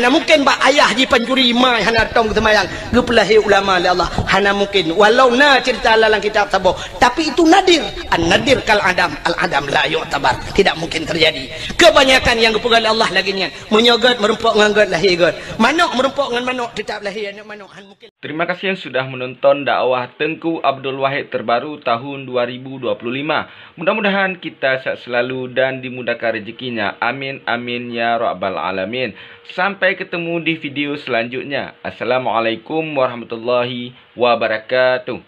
mungkin ba ayah ji pancuri mai hana tong temayang gepelahi ulama Allah hana mungkin walau na cerita dalam kitab sabah tapi itu nadir an-nadir kal adam al-adam la yu'tabar tidak mungkin terjadi kebanyakan yang kepegal Allah lagi nian menyogat merempok nganggat lahir god manuk merempok ngan manuk tetap lahir manuk han mungkin. Terima kasih yang sudah menonton dakwah Tengku Abdul Wahid terbaru tahun 2025. Mudah-mudahan kita sehat selalu dan dimudahkan rezekinya. Amin amin ya rabbal alamin. Sampai ketemu di video selanjutnya. Assalamualaikum warahmatullahi wabarakatuh.